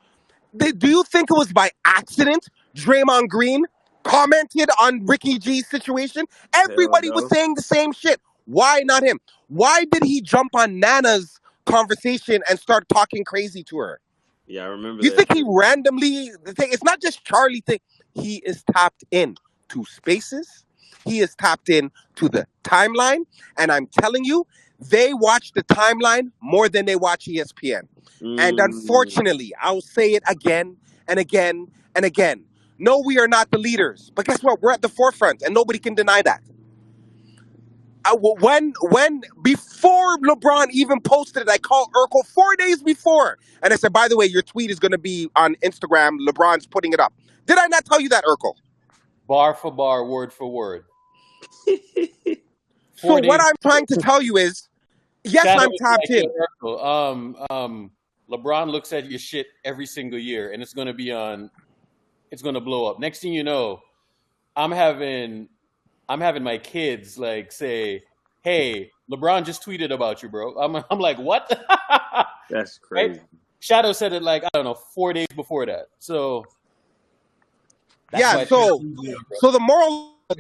Do you think it was by accident Draymond Green commented on Ricky G's situation? Hell Everybody was no. saying the same shit. Why not him? Why did he jump on Nana's conversation and start talking crazy to her? Yeah, I remember You that think he shit. randomly the thing? It's not just Charlie thing. He is tapped in to spaces. He is tapped in to the timeline, and I'm telling you, they watch the timeline more than they watch ESPN. And Mm. unfortunately, I'll say it again and again and again. No, we are not the leaders, but guess what? We're at the forefront, and nobody can deny that. When before LeBron even posted it, I called Urkel 4 days before, and I said, "By the way, your tweet is going to be on Instagram. LeBron's putting it up." Did I not tell you that, Urkel? Bar for bar, word for word. So Four what days. I'm trying to tell you is, yes, Shadow I'm is tapped like in. your Urkel. LeBron looks at your shit every single year, and it's gonna be on. It's gonna blow up. Next thing you know, I'm having my kids like say, "Hey, LeBron just tweeted about you, bro." I'm like, "What?" That's Right? crazy. Shadow said it like I don't know 4 days before that. So that's Yeah. why things So, usually up, bro. so the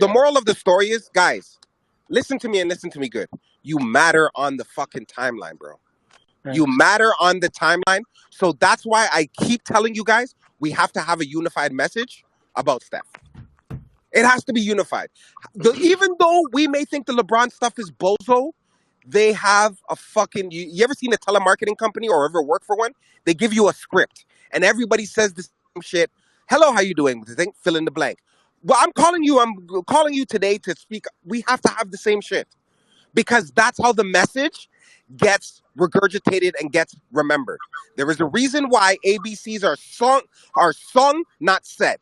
Yeah. moral of the story is, guys, listen to me and listen to me good. You matter on the fucking timeline, bro. You matter on the timeline. So that's why I keep telling you guys we have to have a unified message about Steph. It has to be unified. Even though we may think the LeBron stuff is bozo, they have a fucking. You ever seen a telemarketing company or ever work for one? They give you a script and everybody says the same shit. Hello, how you doing? They think fill in the blank. Well, I'm calling you. I'm calling you today to speak. We have to have the same shit because that's how the message gets regurgitated and gets remembered. There is a reason why ABCs are sung, not said.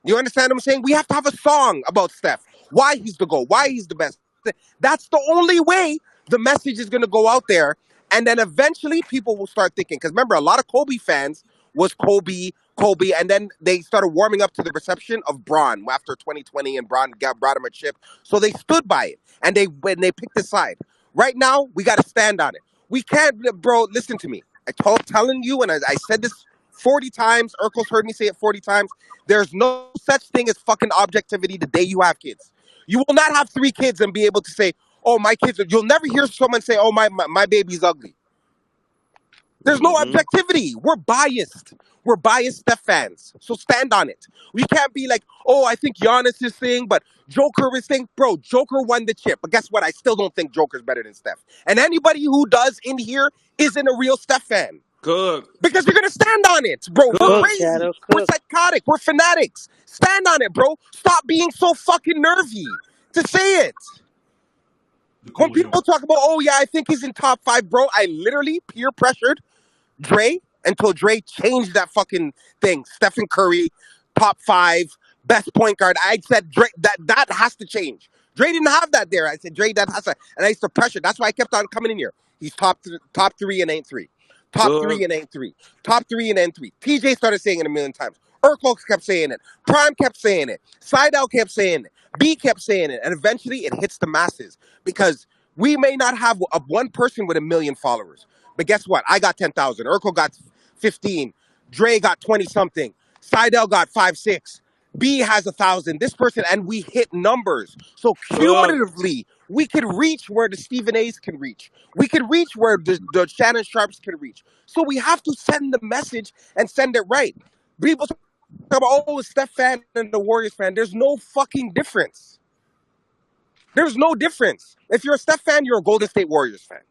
You understand what I'm saying? We have to have a song about Steph. Why he's the GOAT, why he's the best. That's the only way the message is going to go out there. And then eventually people will start thinking. Because remember, a lot of Kobe fans was Kobe. And then they started warming up to the reception of Braun after 2020 and Braun brought him a chip. So they stood by it. And they picked a side. Right now, we got to stand on it. We can't, bro, listen to me. Telling you, and I said this 40 times. Urkel's heard me say it 40 times. There's no such thing as fucking objectivity the day you have kids. You will not have 3 kids and be able to say, "Oh, my kids." You'll never hear someone say, "Oh, my baby's ugly." There's no Mm-hmm. objectivity. We're biased. We're biased Steph fans. So stand on it. We can't be like, "Oh, I think Giannis is saying, but Joker is saying." Bro, Joker won the chip. But guess what? I still don't think Joker's better than Steph. And anybody who does in here isn't a real Steph fan. Cook. Because you're gonna stand on it, bro. We're Cook, Cook. crazy. Shadow, We're cook. psychotic. We're fanatics. Stand on it, bro. Stop being so fucking nervy to say it. When people talk about, "Oh yeah, I think he's in top 5," bro, I literally peer pressured Dre until Dre changed that fucking thing. Stephen Curry, top 5, best point guard. I said Dre, that has to change. Dre didn't have that there. I said Dre, that has to, and I used to pressure. That's why I kept on coming in here. He's top 3 and ain't 3. Top 3 Cook. and ain't 3. Top 3 and ain't 3. TJ started saying it a million times. Urkel kept saying it. Prime kept saying it. Seidel kept saying it. B kept saying it. And eventually it hits the masses because we may not have one person with 1 million followers. But guess what? I got 10,000. Urkel got 15. Dre got 20 something. Seidel got 5, 6. B has 1,000. This person, and we hit numbers. So Cook. cumulatively, we could reach where the Stephen A's can reach. We could reach where the Shannon Sharps can reach. So we have to send the message and send it right. People talk about, "Oh, Steph fan and the Warriors fan." There's no fucking difference. There's no difference. If you're a Steph fan, you're a Golden State Warriors fan.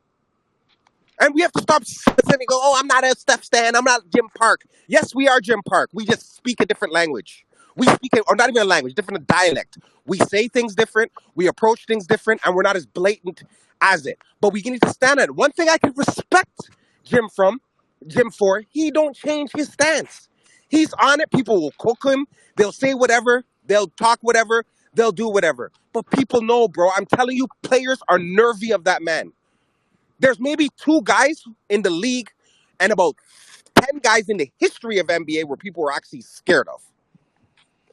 And we have to stop saying, "Oh, I'm not a Steph stan. I'm not Jim Park." Yes, we are Jim Park. We just speak a different language. We speak, or not even a language, different dialect. We say things different. We approach things different, and we're not as blatant as it. But we need to stand on it. One thing I can respect Jim for, he don't change his stance. He's on it. People will cook him. They'll say whatever. They'll talk whatever. They'll do whatever. But people know, bro. I'm telling you, players are nervy of that man. There's maybe 2 guys in the league and about 10 guys in the history of NBA where people are actually scared of.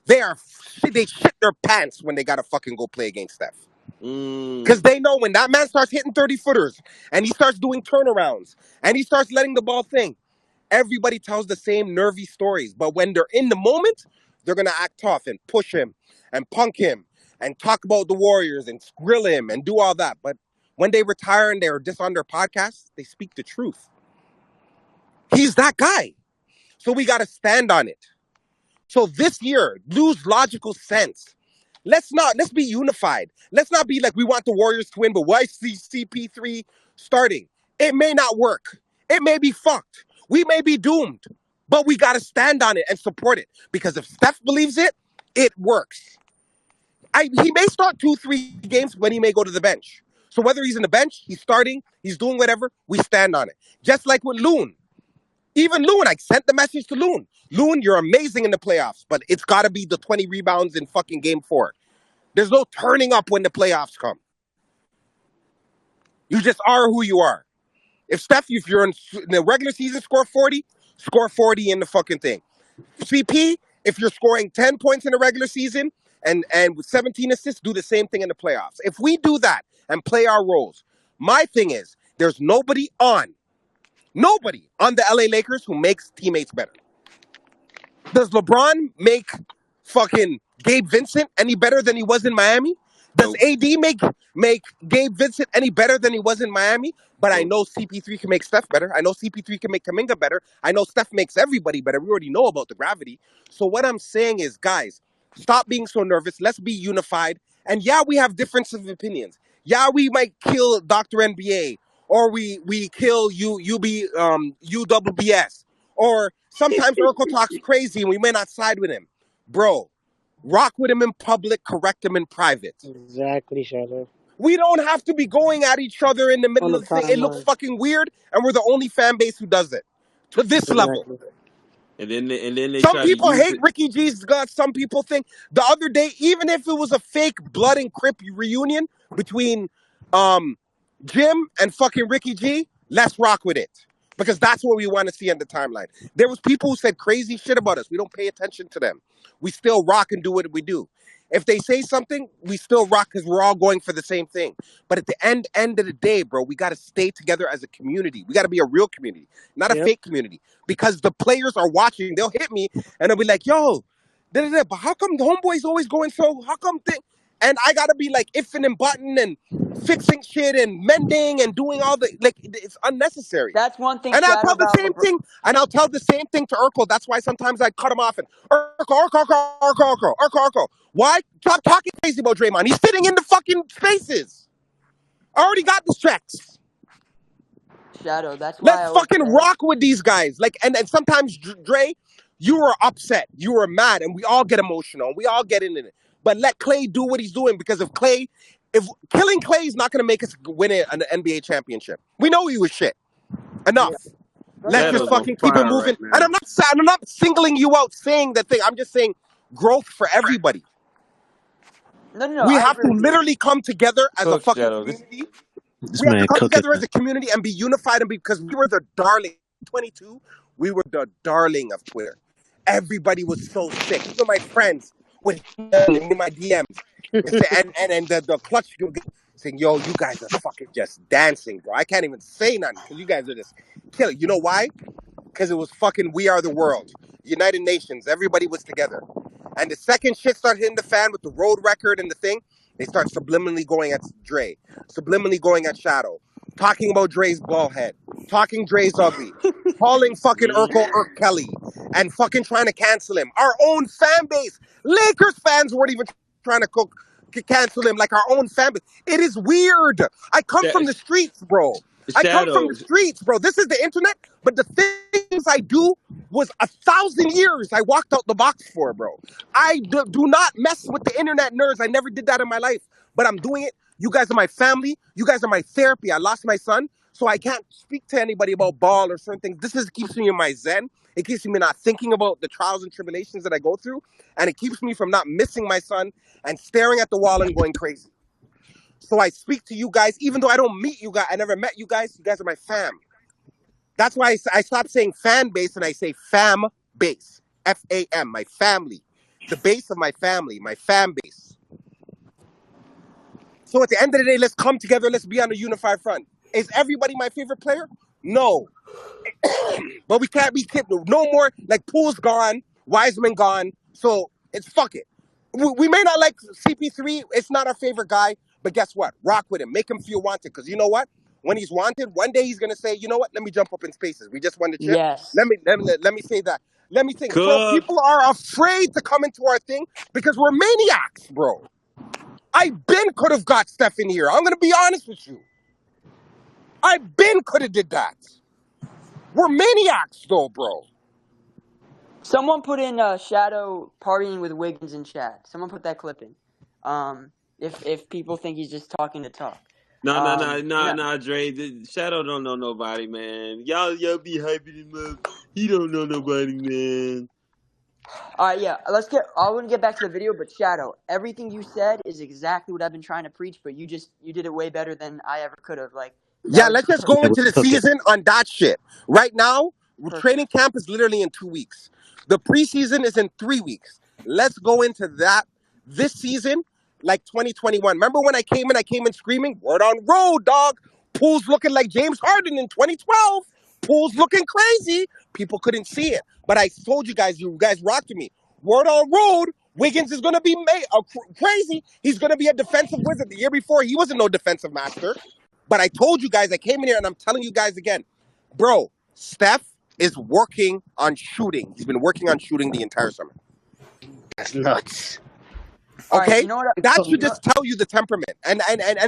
They shit their pants when they gotta fucking go play against Steph. Because Mm. they know when that man starts hitting 30 footers and he starts doing turnarounds and he starts letting the ball thing. Everybody tells the same nervy stories, but when they're in the moment, they're gonna act tough and push him and punk him and talk about the Warriors and grill him and do all that. But when they retire and they're just on their podcast, they speak the truth. He's that guy. So we gotta stand on it. So this year, lose logical sense. Let's be unified. Let's not be like we want the Warriors to win, but why see CP3 starting? It may not work. It may be fucked. We may be doomed. But we got to stand on it and support it. Because if Steph believes it, it works. He may start 2-3 games when he may go to the bench. So whether he's in the bench, he's starting, he's doing whatever, we stand on it. Just like with Loon. Even Loon, I sent the message to Loon. Loon, you're amazing in the playoffs, but it's got to be the 20 rebounds in fucking game 4. There's no turning up when the playoffs come. You just are who you are. If you're in the regular season, score 40 in the fucking thing. CP, if you're scoring 10 points in the regular season and with 17 assists, do the same thing in the playoffs. If we do that and play our roles, my thing is, there's nobody on the LA Lakers who makes teammates better. Does LeBron make fucking Gabe Vincent any better than he was in Miami? Does AD make Gabe Vincent any better than he was in Miami? But I know CP3 can make Steph better. I know CP3 can make Kuminga better. I know Steph makes everybody better. We already know about the gravity. So what I'm saying is, guys, stop being so nervous. Let's be unified. And yeah, we have differences of opinions. Yeah, we might kill Dr. NBA, or we kill UWBS, or sometimes Urkel talks crazy and we may not side with him. Bro, rock with him in public, correct him in private. Exactly, Shadow. We don't have to be going at each other in the middle of the thing. It looks fucking weird, and we're the only fan base who does it to this level. And then they Some try people to use hate it. Ricky G's guts. Some people think the other day, even if it was a fake blood and Crip reunion between Jim and fucking Ricky G, let's rock with it. Because that's what we want to see on the timeline. There was people who said crazy shit about us. We don't pay attention to them. We still rock and do what we do. If they say something, we still rock because we're all going for the same thing. But at the end of the day, bro, we got to stay together as a community. We got to be a real community, not a fake community. Because the players are watching. They'll hit me and they'll be like, yo, but how come the homeboy's always going so? How come And I got to be like ifing and button and fixing shit and mending and doing all the, like, it's unnecessary. That's one thing, And I'll Shadow, tell the about same LeBron. thing. And I'll tell the same thing to Urkel. That's why sometimes I cut him off and Urkel. Why? Stop talking crazy about Draymond. He's sitting in the fucking spaces. I already got the checks. Shadow, that's why I Let's always fucking say. rock with these guys. Like, and sometimes Dre, you were upset, you were mad, and we all get emotional. We all get into it. But let Clay do what he's doing, because if killing Clay is not going to make us win an NBA championship. We know he was shit. Enough. Let's just Shadow's on fucking keep it fire moving. right And now. I'm not singling you out saying that thing. I'm just saying growth for everybody. No, We I have agree to with you. literally come together as a Coach fucking Shadow, community. This We have to man come cooking. together as a community and be unified, and because we were the darling. 22, we were the darling of Twitter. Everybody was so sick. Even my friends would hit me in my DMs and say, and the clutch saying, yo, you guys are fucking just dancing, bro. I can't even say nothing because you guys are just killing. You know why? Because it was fucking We Are the World, United Nations. Everybody was together. And the second shit started hitting the fan with the road record and the thing, they start subliminally going at Dre, subliminally going at Shadow, talking about Dre's ball head, talking Dre's ugly, calling fucking Urkel Kelly, and fucking trying to cancel him. Our own fan base, Lakers fans weren't even trying to cancel him, like our own fan base. It is weird. I come from the streets, bro. I come from the Shadow. streets, bro. This is the internet, but the things I do was 1,000 years I walked out the box for, bro. I do not mess with the internet nerds. I never did that in my life, but I'm doing it. You guys are my family. You guys are my therapy. I lost my son, so I can't speak to anybody about ball or certain things. This keeps me in my zen. It keeps me not thinking about the trials and tribulations that I go through, and it keeps me from not missing my son and staring at the wall and going crazy. So I speak to you guys, even though I don't meet you guys. I never met you guys. You guys are my fam. That's why I stopped saying fan base and I say fam base. FAM, my family. The base of my family, my fan base. So at the end of the day, let's come together. Let's be on a unified front. Is everybody my favorite player? No, but we can't be tipped. No more. Like Poole's gone, Wiseman gone. So it's fuck it. We may not like CP3. It's not our favorite guy, but guess what? Rock with him. Make him feel wanted. Because you know what? When he's wanted, one day he's gonna say, you know what? Let me jump up in spaces. We just won the chip. Yes. Let me say that. Let me think, bro. Cook. People are afraid to come into our thing because we're maniacs, bro. I been could have got Steph in here. I'm gonna be honest with you. I been could have did that. We're maniacs, though, bro. Someone put in Shadow partying with Wiggins in chat. Someone put that clip in. If people think he's just talking to talk. No, Dre. Shadow don't know nobody, man. Y'all be hyping him up. He don't know nobody, man. All right, yeah. I want to get back to the video, but Shadow, everything you said is exactly what I've been trying to preach, but you did it way better than I ever could have. Like that Yeah, was let's just go Yeah, perfect. we into the cooking. season on that shit. Right now, Perfect. training camp is literally in 2 weeks. The preseason is in 3 weeks. Let's go into that this season, like 2021. Remember when I came in screaming, word on road, dog. Pool's looking like James Harden in 2012. Pool's looking crazy. People couldn't see it. But I told you guys rocked with me. Word on road, Wiggins is going to be crazy. He's going to be a defensive wizard. The year before, he wasn't no defensive master. But I told you guys, I came in here and I'm telling you guys again, bro, Steph is working on shooting. He's been working on shooting the entire summer. That's nuts. All right, Okay? you know what? That You should know, just tell you the temperament. And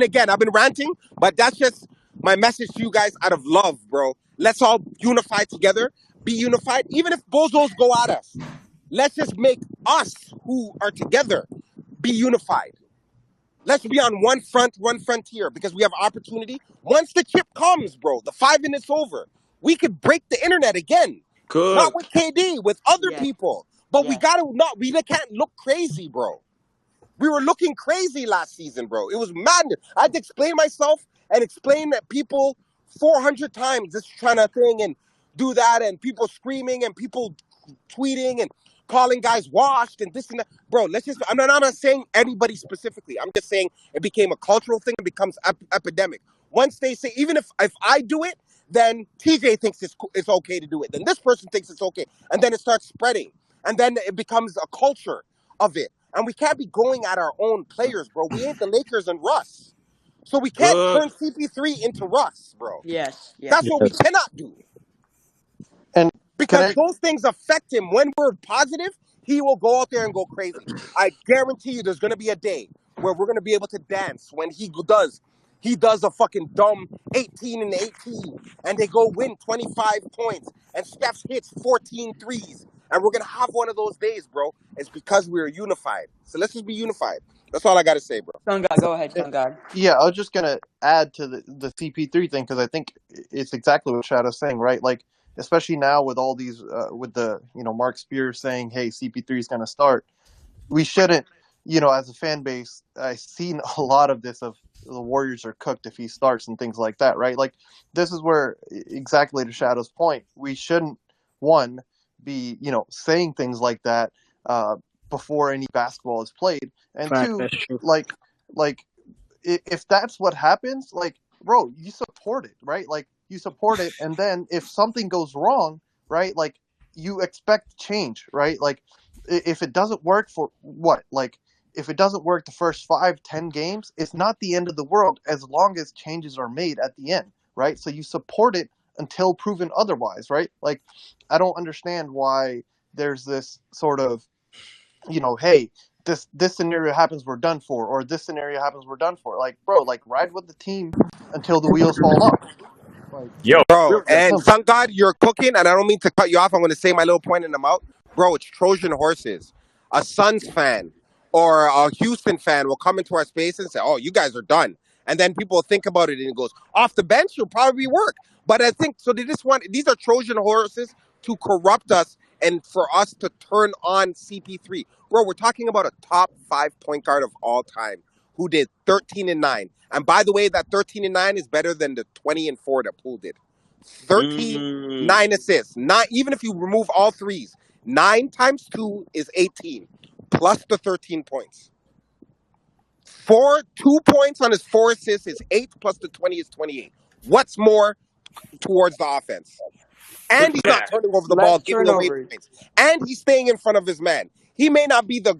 again, I've been ranting, but that's just my message to you guys out of love, bro. Let's all unify together, be unified. Even if bozos go at us, let's just make us who are together be unified. Let's be on one frontier because we have opportunity. Once the chip comes, bro, the 5 minutes over, we could break the internet again. Not Cook. with KD, with other yes, people. But yes. we can't look crazy, bro. We were looking crazy last season, bro. It was madness. I had to explain myself and explain that people 400 times just trying to thing and do that, and people screaming and people tweeting and calling guys washed and this and that. Bro, I'm not saying anybody specifically. I'm just saying it became a cultural thing. It becomes epidemic. Once they say, even if I do it, then TJ thinks it's okay to do it. Then this person thinks it's okay. And then it starts spreading. And then it becomes a culture of it. And we can't be going at our own players, bro. We ain't the Lakers and Russ. So we can't Cook. turn CP3 into Russ, bro. Yes, That's yes. what we Yes. cannot do. And can Because I? those things affect him. When we're positive, he will go out there and go crazy. I guarantee you there's going to be a day where we're going to be able to dance when he does a fucking dumb 18 and 18 and they go win 25 points and Steph hits 14 threes. And we're going to have one of those days, bro. It's because we're unified. So let's just be unified. That's all I got to say, bro. Sun God, go ahead, Sun God. Yeah, I was just gonna add to the CP3 thing because I think it's exactly what Shadow's saying, right? Like, especially now with all these, with the Mark Spears saying, "Hey, CP3 is gonna start." We shouldn't, as a fan base, I've seen a lot of this of the Warriors are cooked if he starts and things like that, right? Like, this is where exactly to Shadow's point, we shouldn't one be saying things like that before any basketball is played, and Fact, two, that's true. like if that's what happens, like, bro, you support it, right? Like, you support it, and then if something goes wrong, right, like, you expect change, right? Like, if it doesn't work for what, like, if it doesn't work the first 5-10 games, it's not the end of the world as long as changes are made at the end, right? So you support it until proven otherwise, right? Like, I don't understand why there's this sort of, hey, this scenario happens, we're done for, or this scenario happens, we're done for. Like, bro, like, ride with the team until the wheels fall off. Like, Yo, Bro, really that and simple. Sun God, you're cooking, and I don't mean to cut you off. I'm going to say my little point in the mouth. Bro, it's Trojan horses. A Suns fan or a Houston fan will come into our space and say, oh, you guys are done. And then people think about it and it goes, off the bench, you'll probably work. But I think, so they just want, these are Trojan horses to corrupt us and for us to turn on CP3. Bro, we're talking about a top 5 point guard of all time who did 13-9. And by the way, that 13-9 is better than the 20-4 that Poole did. 13, Mm. 9 assists. Not even if you remove all threes. 9 times 2 is 18, plus the 13 points. 2 points on his 4 assists is 8, plus the 20 is 28. What's more? towards the offense. And he's not turning over the ball, Less giving away turnovers. points. And he's staying in front of his man. He may not be the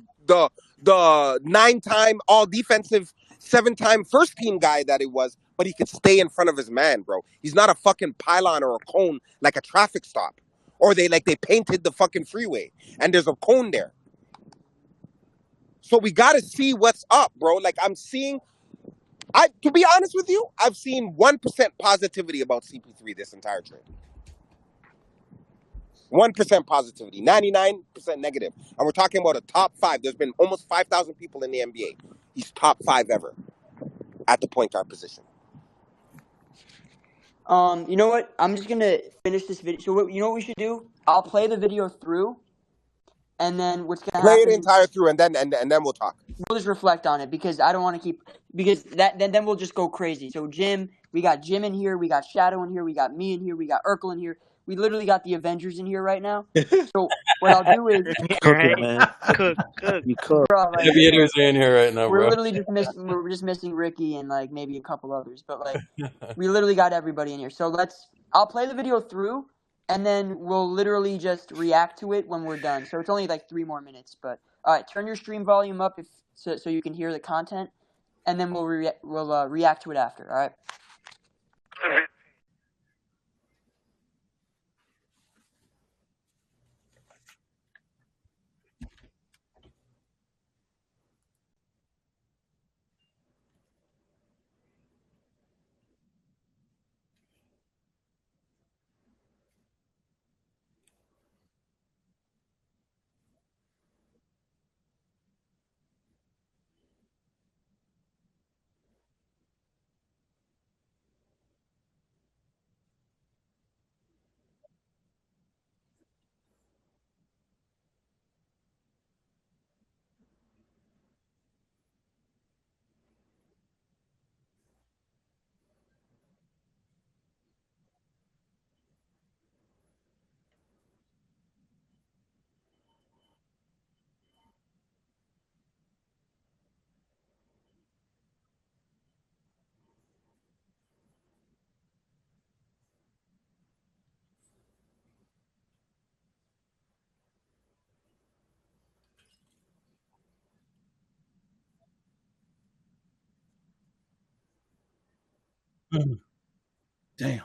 9-time all defensive, 7-time first team guy that he was, but he could stay in front of his man, bro. He's not a fucking pylon or a cone like a traffic stop. Or they painted the fucking freeway and there's a cone there. So we gotta see what's up, bro. Like to be honest with you, I've seen 1% positivity about CP3 this entire trade. 1% positivity, 99% negative. And we're talking about a top 5. There's been almost 5,000 people in the NBA. He's top 5 ever at the point guard position. You know what? I'm just gonna finish this video. So you know what we should do? I'll play the video through, and then what's gonna Play it happen? entire through, and then we'll talk. We'll just reflect on it because I don't want to keep then we'll just go crazy. So we got Jim in here, we got Shadow in here, we got me in here, we got Urkel in here. We literally got the Avengers in here right now. So what I'll do is, Cook it, man. Cook. You cook. bro, like, Heavy hitters are in here right now, we're bro. literally just missing Ricky and like maybe a couple others, but like we literally got everybody in here. So I'll play the video through, and then we'll literally just react to it when we're done. So it's only like 3 more minutes, but all right, turn your stream volume up so you can hear the content, and then we'll react to it after. All right. Damn.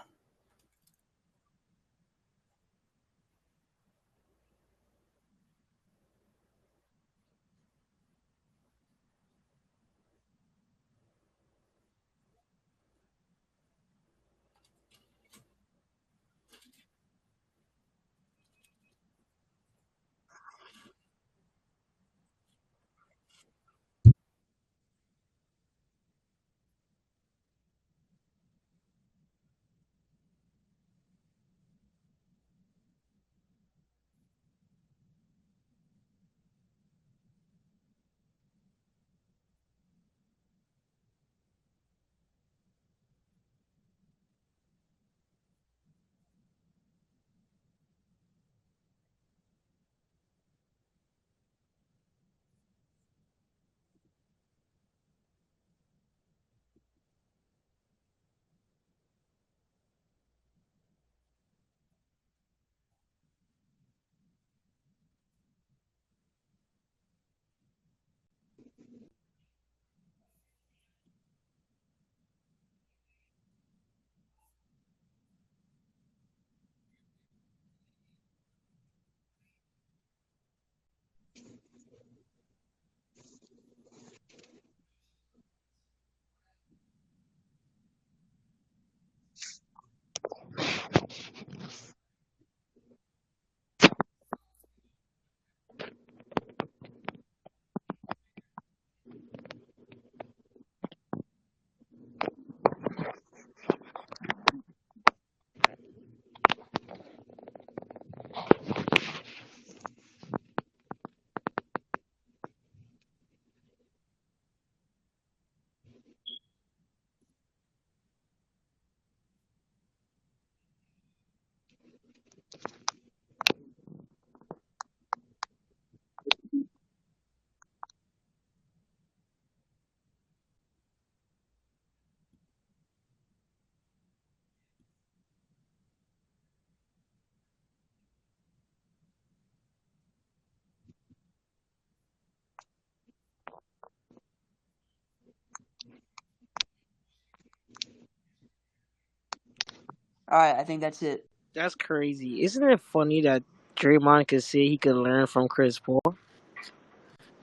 All right, I think that's it. That's crazy. Isn't it funny that Draymond could say he could learn from Chris Paul?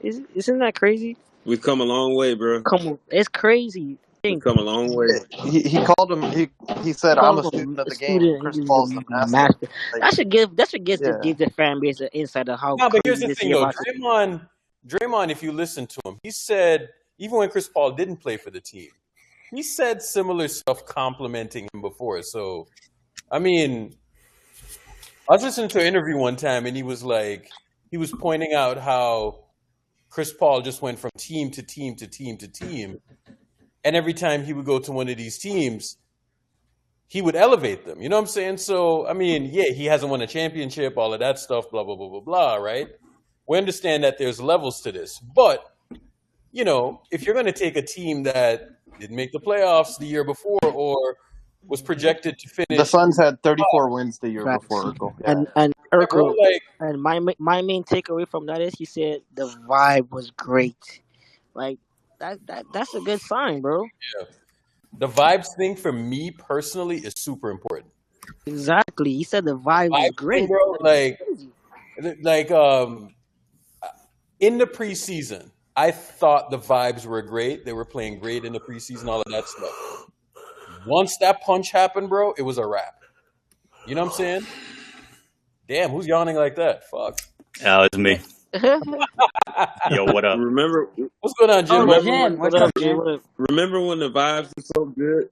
Isn't that crazy? We've come a long way, bro. Come on, it's crazy. We've Think come a long way. He called him. He said, "I'm a call student him of a the game. student and Chris he's Paul's the the master." master. Like, That should yeah, give the fan base an insight of how No, but here's crazy the this thing year though. about to be. Draymond, if you listen to him, he said even when Chris Paul didn't play for the team, he said similar stuff complimenting him before. So, I mean, I was listening to an interview one time, and he was pointing out how Chris Paul just went from team to team to team to team, and every time he would go to one of these teams, he would elevate them. You know what I'm saying? So, I mean, yeah, he hasn't won a championship, all of that stuff, blah, blah, blah, blah, blah, right? We understand that there's levels to this. But, if you're going to take a team that didn't make the playoffs the year before or was projected to the finish, Suns had 34 wins the year Facts. before. Urkel. Yeah, And yeah, bro, Urkel, and my main takeaway from that is he said the vibe was great. Like that's a good sign, bro. yeah, the vibes thing for me personally is super important. Exactly. He said the vibe was Vibes thing, great. bro, Like, crazy. like in the preseason, I thought the vibes were great. They were playing great in the preseason, all of that stuff. Once that punch happened, bro, it was a wrap. You know what I'm saying? Damn, who's yawning like that? Fuck. It's me. Yo, what up? Remember, What's going on, Jimbo? Oh, Jim, What what's up, up, Jay? Jim? What up? remember when the vibes were so good?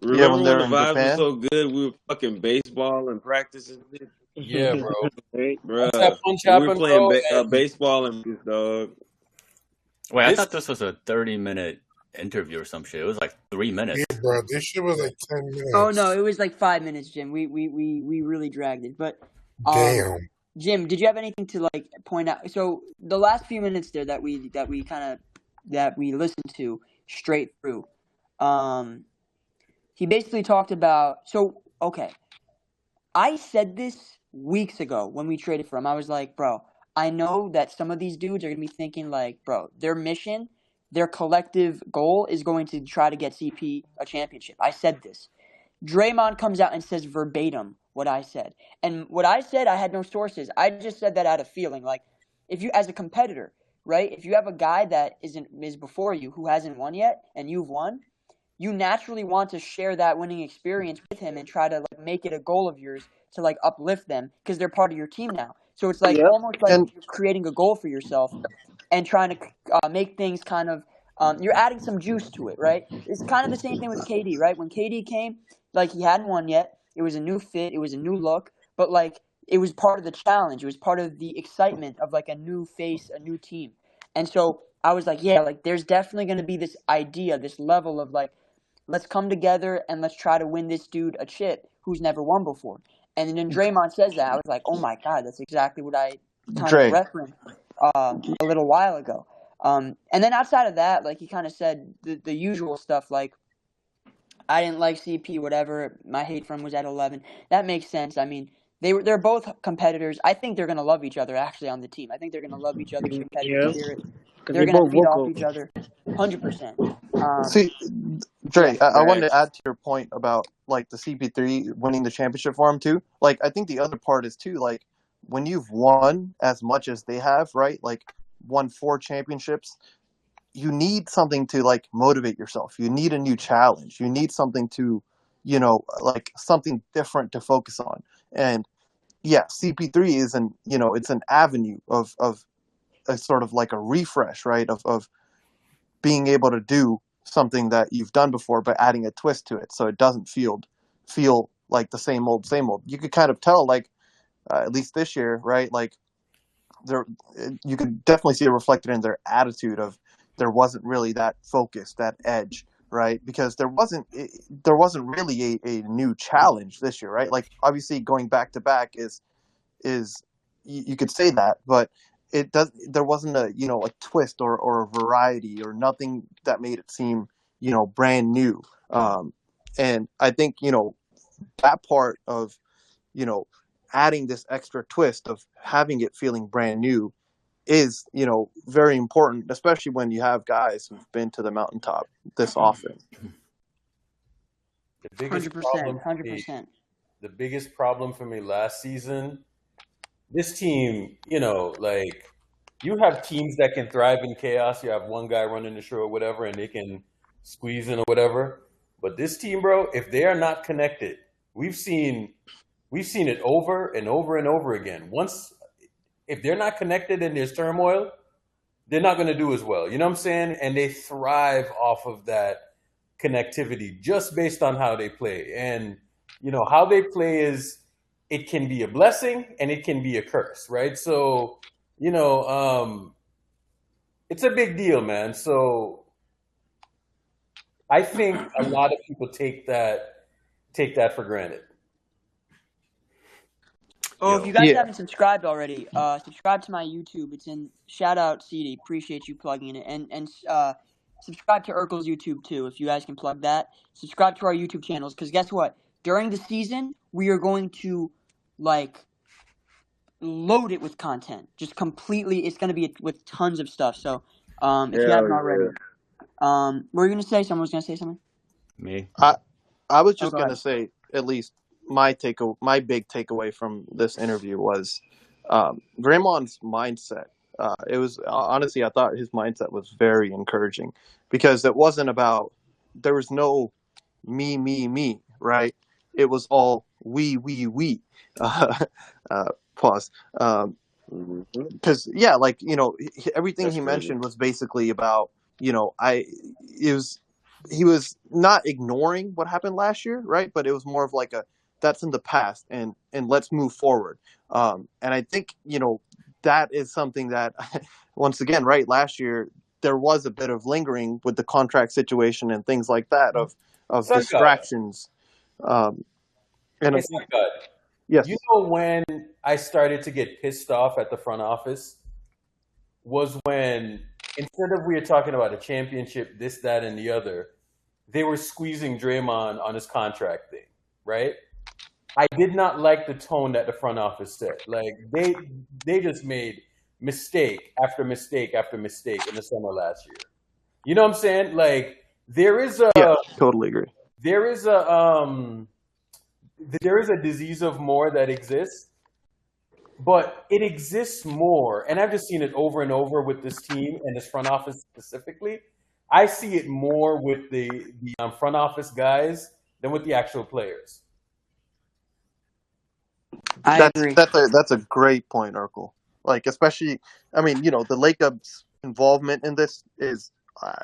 yeah. Remember When when they're the in vibes were Japan, so good? We were fucking baseball and practicing, Yeah, bro. Right? Once that bruh. punch We were happened, playing bro, and baseball and dog. Wait, I this, thought this was a 30-minute interview or some shit. It was like 3 minutes. Yeah, bro, this shit was like 10 Oh no, minutes. it was like 5 minutes, Jim. We really dragged it. But Damn. Jim, did you have anything to like point out? So the last few minutes there that we listened to straight through, he basically talked about. So okay, I said this weeks ago when we traded for him. I was like, bro, I know that some of these dudes are gonna be thinking like, bro, their mission, their collective goal is going to try to get CP a championship. I said this. Draymond comes out and says verbatim what I said. And what I said, I had no sources. I just said that out of feeling. Like, if you, as a competitor, right, if you have a guy that is before you who hasn't won yet and you've won, you naturally want to share that winning experience with him and try to like make it a goal of yours to like uplift them because they're part of your team now. So it's like Yep. almost like and you're creating a goal for yourself and trying to make things kind of you're adding some juice to it, right? It's kind of the same thing with KD, right? When KD came, like he hadn't won yet. It was a new fit. It was a new look, but like it was part of the challenge. It was part of the excitement of like a new face, a new team. And so I was like, yeah, like there's definitely going to be this idea, this level of like, let's come together and let's try to win this dude a chip who's never won before. And then Draymond says that. I was like, oh my God, that's exactly what I kind of Dre, referenced a little while ago. And then outside of that, like he kind of said the usual stuff, like I didn't like CP, whatever. My hate for him was at 11. That makes sense. I mean, they're both competitors. I think they're gonna love each other actually on the team. I think they're gonna love each other's competitive Yep. spirit. Because They're they gonna both feed off vocal. each other, 100%. see, Yeah. Dre, I wanted to Facts. add to your point about like the CP3 winning the championship for him too. Like, I think the other part is too, like, when you've won as much as they have, right? Like, won 4 championships, you need something to like motivate yourself. You need a new challenge. You need something to, like something different to focus on. And yeah, CP3 is it's an avenue of a sort of like a refresh, right? Of being able to do something that you've done before, but adding a twist to it, so it doesn't feel like the same old, same old. You could kind of tell, like at least this year, right? Like there, you could definitely see it reflected in their attitude of there wasn't really that focus, that edge, right? Because there wasn't really a new challenge this year, right? Like obviously going back to back is you could say that, but there wasn't a twist or a variety or nothing that made it seem brand new. And I think that part of adding this extra twist of having it feeling brand new is very important, especially when you have guys who've been to the mountaintop this often. The biggest 100%, problem for me, 100%. the biggest problem for me last season, this team, like you have teams that can thrive in chaos. You have one guy running the show or whatever, and they can squeeze in or whatever. But this team, bro, if they are not connected, we've seen it over and over and over again. If they're not connected and there's turmoil, they're not going to do as well. You know what I'm saying? And they thrive off of that connectivity just based on how they play. And, how they play it can be a blessing and it can be a curse, right? So, it's a big deal, man. So I think a lot of people take that for granted. Oh, if you guys Yeah. haven't subscribed already, subscribe to my YouTube. It's in shout out CD. Appreciate you plugging it, and subscribe to Urkel's YouTube too. If you guys can plug that, subscribe to our YouTube channels. Because guess what? During the season, we are going to load it with content. Just completely, it's going to be with tons of stuff. So, if you haven't already, what were you gonna say? Someone was gonna say something. Me? I was just go gonna ahead. say, at least my big takeaway from this interview was Draymond's mindset. It was honestly, I thought his mindset was very encouraging because it wasn't about, there was no me, right? It was all we. Pause. Because everything That's he crazy. mentioned was basically about, he was not ignoring what happened last year, right? But it was more of like that's in the past, and let's move forward. And I think that is something that once again, right, last year there was a bit of lingering with the contract situation and things like that of Sun God. distractions. And Hey, Sun God. yes, When I started to get pissed off at the front office was when, instead of we were talking about a championship, this, that, and the other, they were squeezing Draymond on his contract thing, right? I did not like the tone that the front office set. Like they just made mistake after mistake after mistake in the summer last year. You know what I'm saying? Like there is totally agree. There is a disease of more that exists, but it exists more, and I've just seen it over and over with this team and this front office specifically. I see it more with the front office guys than with the actual players. I agree. That's a great point, Urkel. Like, especially, I mean, the Lakers' involvement in this is,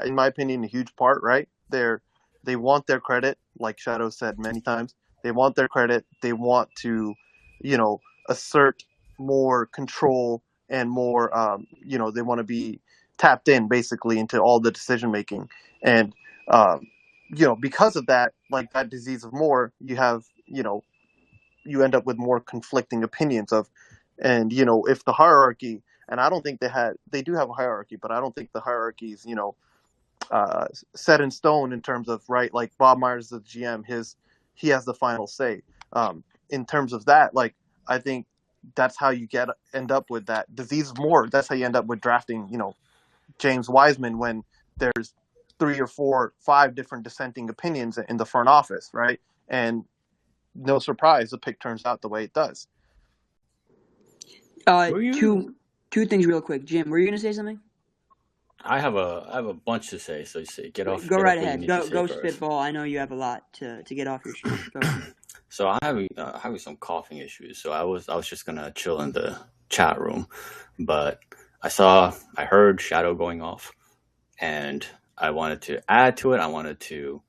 in my opinion, a huge part, right? They want their credit, like Shadow said many times. They want their credit. They want to, assert more control and more, they want to be tapped in basically into all the decision making. And, because of that, like that disease of more, you have, you end up with more conflicting opinions of, and if the hierarchy, and I don't think they do have a hierarchy, but I don't think the hierarchy is set in stone in terms of, right, like Bob Myers is the GM, he has the final say. In terms of that, like I think that's how you end up with that disease of more. That's how you end up with drafting James Wiseman when there's 3 or 4, 5 different dissenting opinions in the front office, right? And no surprise, the pick turns out the way it does. Two things real quick. Jim, were you gonna say something? I have a bunch to say, so get off. Go Get right off what you ahead. need to say Go first. spitball. I know you have a lot to get off your chest. Go ahead. So I'm having some coughing issues. So I was just gonna chill in the chat room, but I heard Shadow going off, and I wanted to add to it. I wanted to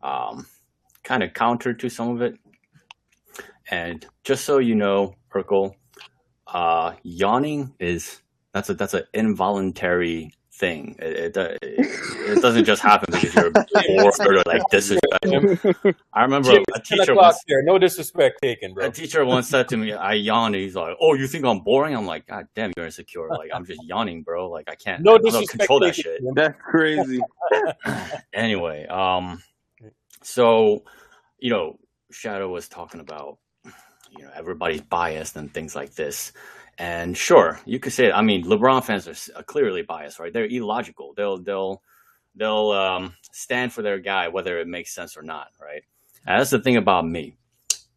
kind of counter to some of it. And just so you know, Urkel, yawning that's an involuntary thing. It doesn't just happen because you're bored or like disrespectful. I remember Jim, a it's 10 teacher o'clock once. there. No disrespect taken, bro. A teacher once said to me, I yawned. He's like, "Oh, you think I'm boring?" I'm like, "God damn, you're insecure." Like, I'm just yawning, bro. Like, I can't. No I don't disrespect control that taken, shit. Jim. That's crazy. Anyway, so Shadow was talking about everybody's biased and things like this. And sure, you could say it. I mean, LeBron fans are clearly biased, right? They're illogical. They'll stand for their guy whether it makes sense or not, right? And that's the thing about me.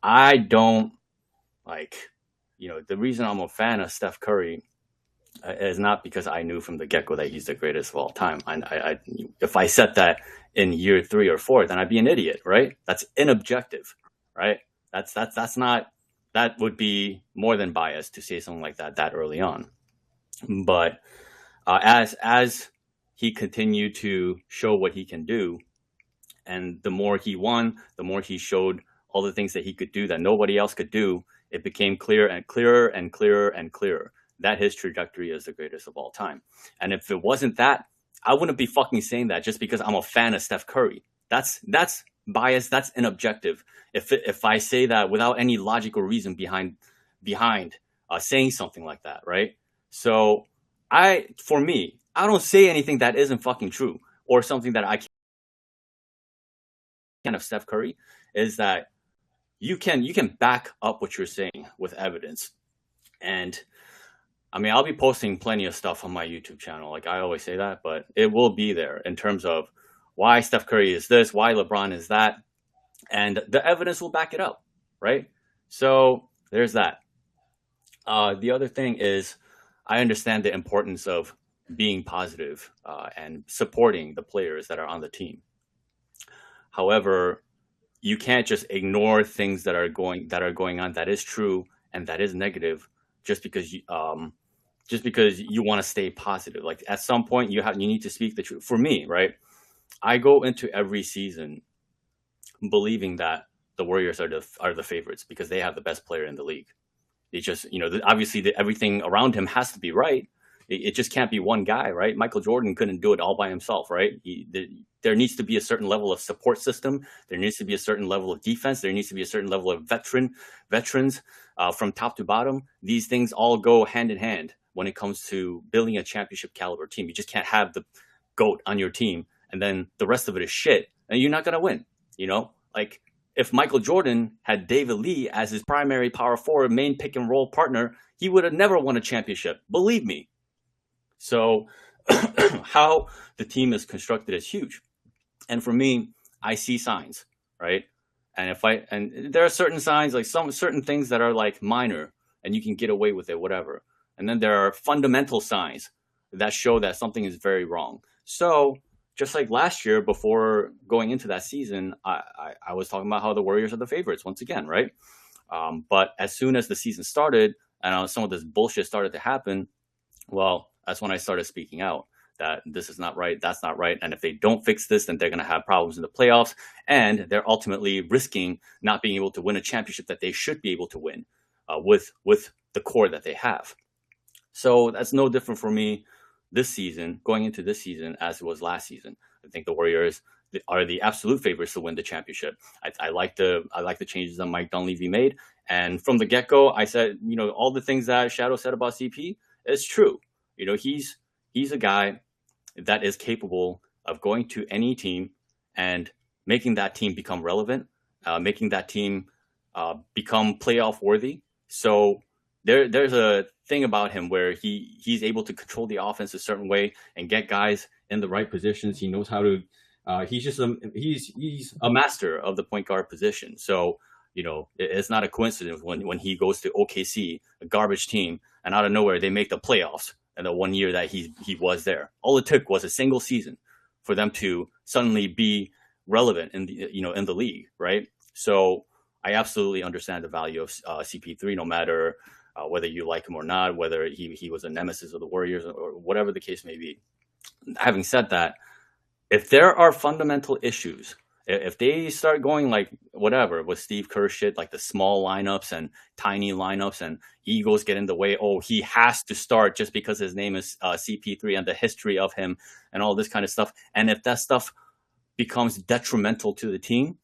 I don't like, the reason I'm a fan of Steph Curry is not because I knew from the get-go that he's the greatest of all time. If I said that in year 3 or 4, then I'd be an idiot, right? That's inobjective, right? That's not, that would be more than biased to say something like that early on. But as he continued to show what he can do, and the more he won, the more he showed all the things that he could do that nobody else could do, it became clearer and clearer and clearer and clearer that his trajectory is the greatest of all time. And if it wasn't that, I wouldn't be fucking saying that just because I'm a fan of Steph Curry. That's biased. That's inobjective. If I say that without any logical reason behind saying something like that, right? So for me, I don't say anything that isn't fucking true or something that I can of Steph Curry is that you can back up what you're saying with evidence. And I mean, I'll be posting plenty of stuff on my YouTube channel. Like I always say that, but it will be there in terms of why Steph Curry is this, why LeBron is that, and the evidence will back it up, right? So there's that. The other thing is, I understand the importance of being positive and supporting the players that are on the team. However, you can't just ignore things that are going on that is true and that is negative just because you want to stay positive. Like at some point you need to speak the truth. For me, right? I go into every season believing that the Warriors are the favorites because they have the best player in the league. It just, obviously everything around him has to be right. It just can't be one guy, right? Michael Jordan couldn't do it all by himself, right? There needs to be a certain level of support system. There needs to be a certain level of defense. There needs to be a certain level of veterans from top to bottom. These things all go hand in hand when it comes to building a championship caliber team. You just can't have the GOAT on your team and then the rest of it is shit and you're not going to win, Like if Michael Jordan had David Lee as his primary power forward, main pick and roll partner, he would have never won a championship. Believe me. So how the team is constructed is huge. And for me, I see signs, right? And there are certain signs, like some certain things that are like minor and you can get away with it, whatever. And then there are fundamental signs that show that something is very wrong. So just like last year, before going into that season, I was talking about how the Warriors are the favorites once again, right? But as soon as the season started and some of this bullshit started to happen, well, that's when I started speaking out that this is not right, that's not right. And if they don't fix this, then they're going to have problems in the playoffs. And they're ultimately risking not being able to win a championship that they should be able to win with the core that they have. So that's no different for me this season, going into this season, as it was last season. I think the Warriors are the absolute favorites to win the championship. I like the changes that Mike Dunleavy made. And from the get-go, I said, all the things that Shadow said about CP is true. He's a guy that is capable of going to any team and making that team become relevant, making that team become playoff worthy. So there's a thing about him where he's able to control the offense a certain way and get guys in the right positions. He knows how to. He's a master of the point guard position. So it's not a coincidence when he goes to OKC, a garbage team, and out of nowhere they make the playoffs. And the 1 year that he was there, all it took was a single season for them to suddenly be relevant in the league, right? So I absolutely understand the value of CP3, no matter whether you like him or not, whether he was a nemesis of the Warriors or whatever the case may be. Having said that, if there are fundamental issues, if they start going like whatever with Steve Kerr shit, like the small lineups and tiny lineups and egos get in the way, he has to start just because his name is CP3 and the history of him and all this kind of stuff. And if that stuff becomes detrimental to the team,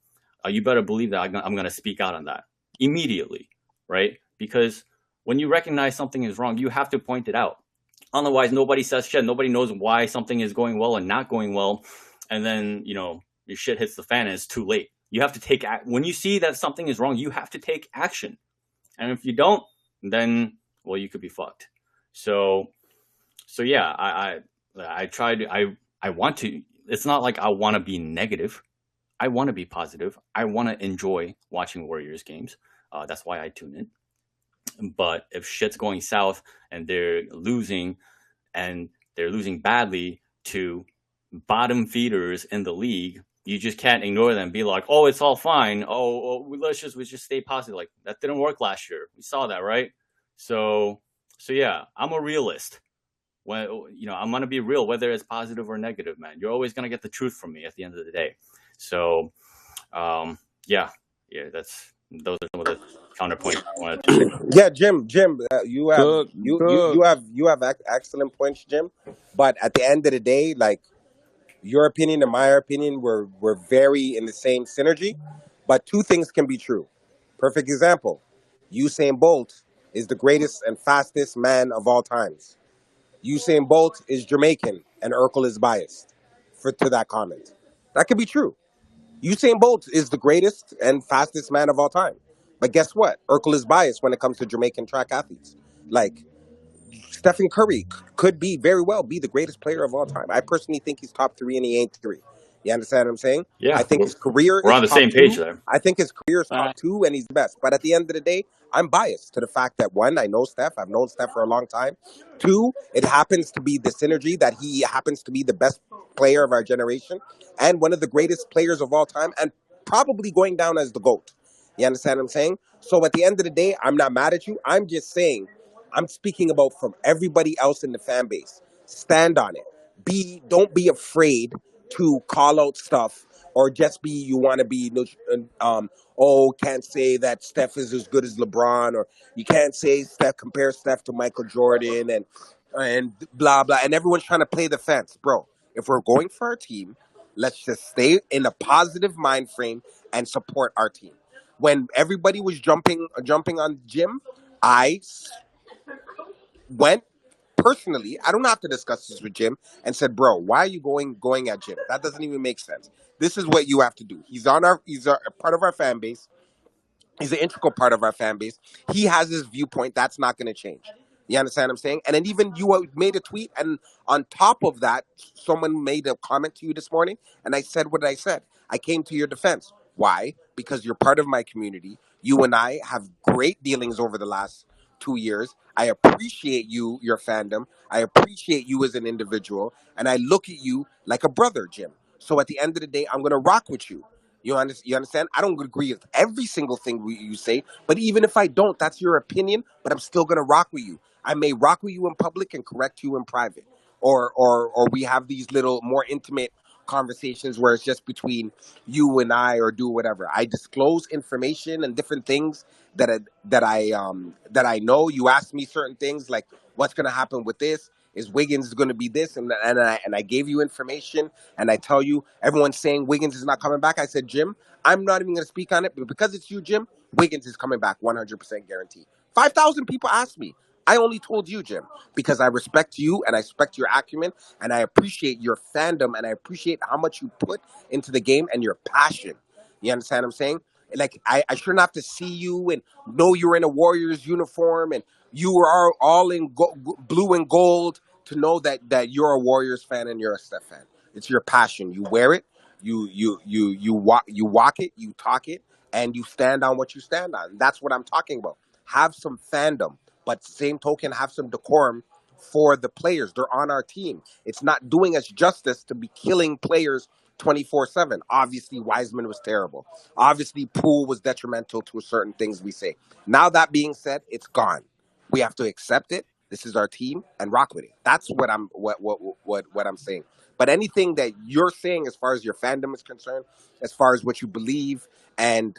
you better believe that I'm going to speak out on that immediately, right? Because when you recognize something is wrong, you have to point it out. Otherwise, nobody says shit. Nobody knows why something is going well and not going well. And then, your shit hits the fan and it's too late. You have to when you see that something is wrong, you have to take action. And if you don't, then, well, you could be fucked. So yeah, I want to, it's not like I want to be negative. I want to be positive. I want to enjoy watching Warriors games. That's why I tune in. But if shit's going south and and they're losing badly to bottom feeders in the league, you just can't ignore them and be like, oh, it's all fine. Let's just stay positive. Like, that didn't work last year. We saw that, right? So yeah, I'm a realist. When I'm gonna be real, whether it's positive or negative, man. You're always gonna get the truth from me at the end of the day. So yeah, those are some of the counterpoints I wanted to make. Yeah, Jim, you have Cook, you you cook. you have you have excellent points, Jim. But at the end of the day, like, your opinion and my opinion were very in the same synergy. But two things can be true. Perfect example: Usain Bolt is the greatest and fastest man of all times. Usain Bolt is Jamaican, and Urkel is biased to that comment. That could be true. Usain Bolt is the greatest and fastest man of all time. But guess what? Urkel is biased when it comes to Jamaican track athletes. Like, Stephen Curry could very well be the greatest player of all time. I personally think he's top three, and he ain't three. You understand what I'm saying? I Yeah, think his career we're is on the top same page two. there. I think his career is All top right. two, and he's the best. But at the end of the day, I'm biased to the fact that, one, I know Steph. I've known Steph for a long time. Two, it happens to be the synergy that he happens to be the best player of our generation and one of the greatest players of all time, and probably going down as the GOAT. You understand what I'm saying? So at the end of the day, I'm not mad at you. I'm just saying, I'm speaking about from everybody else in the fan base. Stand on it. Don't be afraid to call out stuff, or just you want to be can't say that Steph is as good as LeBron, or you can't say compare Steph to Michael Jordan, and blah blah, and everyone's trying to play the fence, bro. If we're going for our team, let's just stay in a positive mind frame and support our team. When everybody was jumping on Jim, I went personally. I don't have to discuss this with Jim, and said, "Bro, why are you going at Jim? That doesn't even make sense. This is what you have to do. He's a part of our fan base. He's an integral part of our fan base. He has his viewpoint. That's not going to change. You understand what I'm saying? And then even you made a tweet, and on top of that, someone made a comment to you this morning, and I said what I said. I came to your defense. Why? Because you're part of my community. You and I have great dealings over the last 2 years. I appreciate your fandom. I appreciate you as an individual, and I look at you like a brother, Jim. So at the end of the day, I'm going to rock with you. You understand? I don't agree with every single thing you say, but even if I don't, that's your opinion, but I'm still going to rock with you. I may rock with you in public and correct you in private. Or we have these little more intimate conversations where it's just between you and I, or do whatever. I disclose information and different things that I know. You ask me certain things like, what's going to happen with this? Is Wiggins going to be this? And I gave you information, and I tell you, everyone's saying Wiggins is not coming back. I said, Jim, I'm not even going to speak on it, but because it's you, Jim, Wiggins is coming back 100% guaranteed. 5,000 people asked me. I only told you, Jim, because I respect you and I respect your acumen, and I appreciate your fandom, and I appreciate how much you put into the game and your passion. You understand what I'm saying? Like, I shouldn't have to see you and know you're in a Warriors uniform and you are all in blue and gold to know that you're a Warriors fan and you're a Steph fan. It's your passion. You wear it. You walk it. You talk it, and you stand on what you stand on. That's what I'm talking about. Have some fandom, but same token, have some decorum for the players. They're on our team. It's not doing us justice to be killing players 24/7. Obviously, Wiseman was terrible. Obviously, Poole was detrimental to certain things we say. Now that being said, it's gone. We have to accept it. This is our team, and rock with it. That's what I'm saying. But anything that you're saying, as far as your fandom is concerned, as far as what you believe and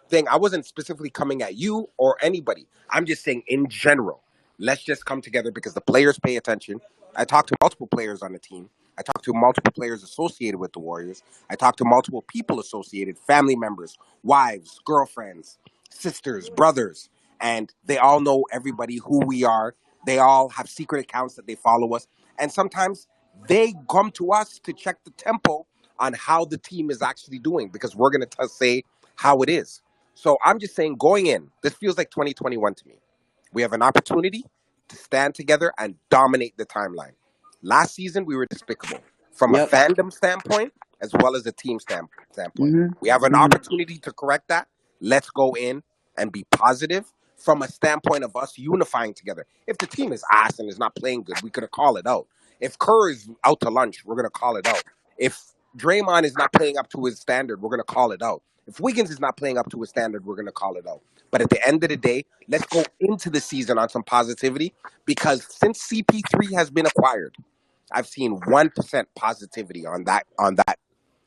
thing, I wasn't specifically coming at you or anybody. I'm just saying in general. Let's just come together because the players pay attention. I talked to multiple players on the team. I talked to multiple players associated with the Warriors. I talked to multiple people associated, family members, wives, girlfriends, sisters, brothers, and they all know everybody who we are. They all have secret accounts that they follow us. And sometimes they come to us to check the tempo on how the team is actually doing because we're going to say how it is. So I'm just saying, going in, this feels like 2021 to me. We have an opportunity to stand together and dominate the timeline. Last season, we were despicable. from a Yep. fandom standpoint as well as a team standpoint. Hmm. We have an Hmm. opportunity to correct that. Let's go in and be positive from a standpoint of us unifying together. If the team is ass and is not playing good, we could call it out. If Kerr is out to lunch, we're gonna call it out. If Draymond is not playing up to his standard, we're gonna call it out. If Wiggins is not playing up to his standard, we're gonna call it out. But at the end of the day, let's go into the season on some positivity because since CP3 has been acquired, I've seen 1% positivity on that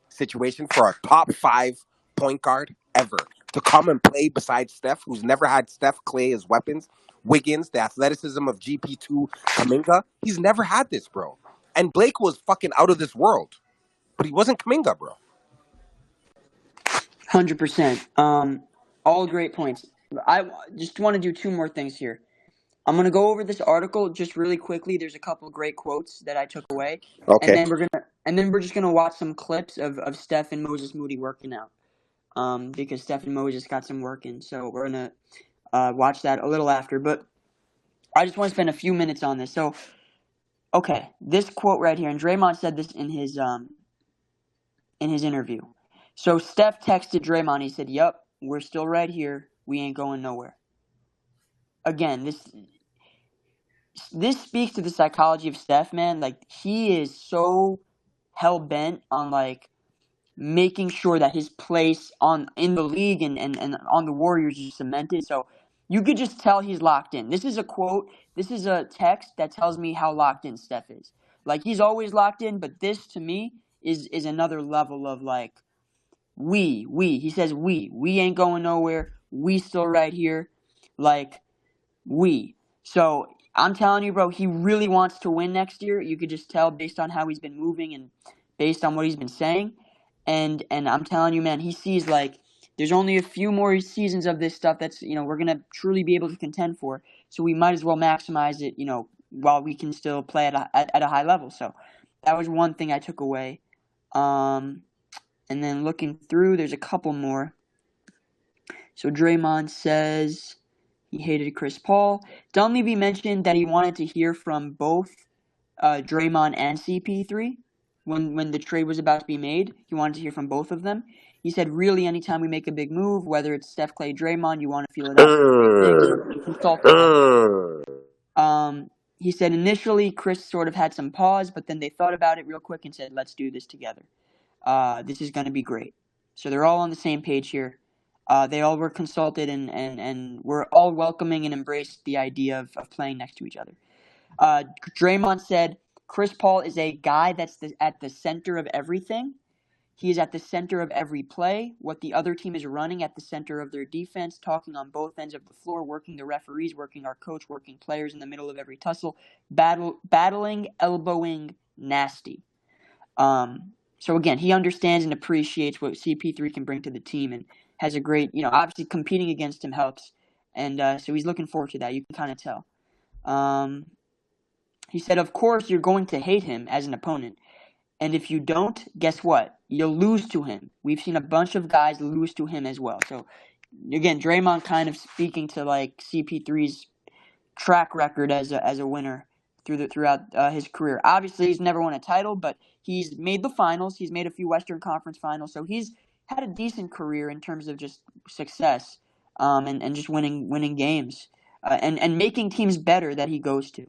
situation for a top 5 point guard ever to come and play beside Steph, who's never had Steph, Clay as weapons. Wiggins, the athleticism of GP2, Kaminga, he's never had this, bro. And Blake was fucking out of this world, but he wasn't Kaminga, bro. 100%. All great points. I just want to do two more things here. I'm gonna go over this article just really quickly. There's a couple great quotes that I took away, and Okay. then we're just gonna watch some clips of Steph and Moses Moody working out. Because Steph and Moses got some work in, so we're gonna watch that a little after. But I just want to spend a few minutes on this. So, okay, this quote right here, and Draymond said this in his interview. So Steph texted Draymond. He said, "Yup, we're still right here. We ain't going nowhere." Again, this speaks to the psychology of Steph, man. Like, he is so hell bent on like making sure that his place in the league and on the Warriors is cemented. So you could just tell he's locked in. This is a quote. This is a text that tells me how locked in Steph is. Like, he's always locked in, but this to me is another level of like we. He says we ain't going nowhere. We still right here. Like, we. So I'm telling you, bro, he really wants to win next year. You could just tell based on how he's been moving and based on what he's been saying. And I'm telling you, man, he sees like there's only a few more seasons of this stuff that's, we're gonna truly be able to contend for. So we might as well maximize it, while we can still play at a high level. So that was one thing I took away. And then looking through, there's a couple more. So Draymond says he hated Chris Paul. Dunleavy mentioned that he wanted to hear from both Draymond and CP3 when the trade was about to be made. He wanted to hear from both of them. He said, really, anytime we make a big move, whether it's Steph, Clay, Draymond, you want to feel it out before you make it and consult them on it. He said initially Chris sort of had some pause, but then they thought about it real quick and said, let's do this together. This is going to be great. So they're all on the same page here. They all were consulted and were all welcoming and embraced the idea of playing next to each other. Draymond said, Chris Paul is a guy that's at the center of everything. He is at the center of every play. What the other team is running at the center of their defense, talking on both ends of the floor, working the referees, working our coach, working players in the middle of every tussle, battling, elbowing, nasty. So again, he understands and appreciates what CP3 can bring to the team and has a great, obviously competing against him helps. And so he's looking forward to that. You can kind of tell. He said, of course, you're going to hate him as an opponent. And if you don't, guess what? You'll lose to him. We've seen a bunch of guys lose to him as well. So, again, Draymond kind of speaking to, like, CP3's track record as a winner throughout his career. Obviously, he's never won a title, but he's made the finals. He's made a few Western Conference finals. So he's had a decent career in terms of just success and just winning games and making teams better that he goes to.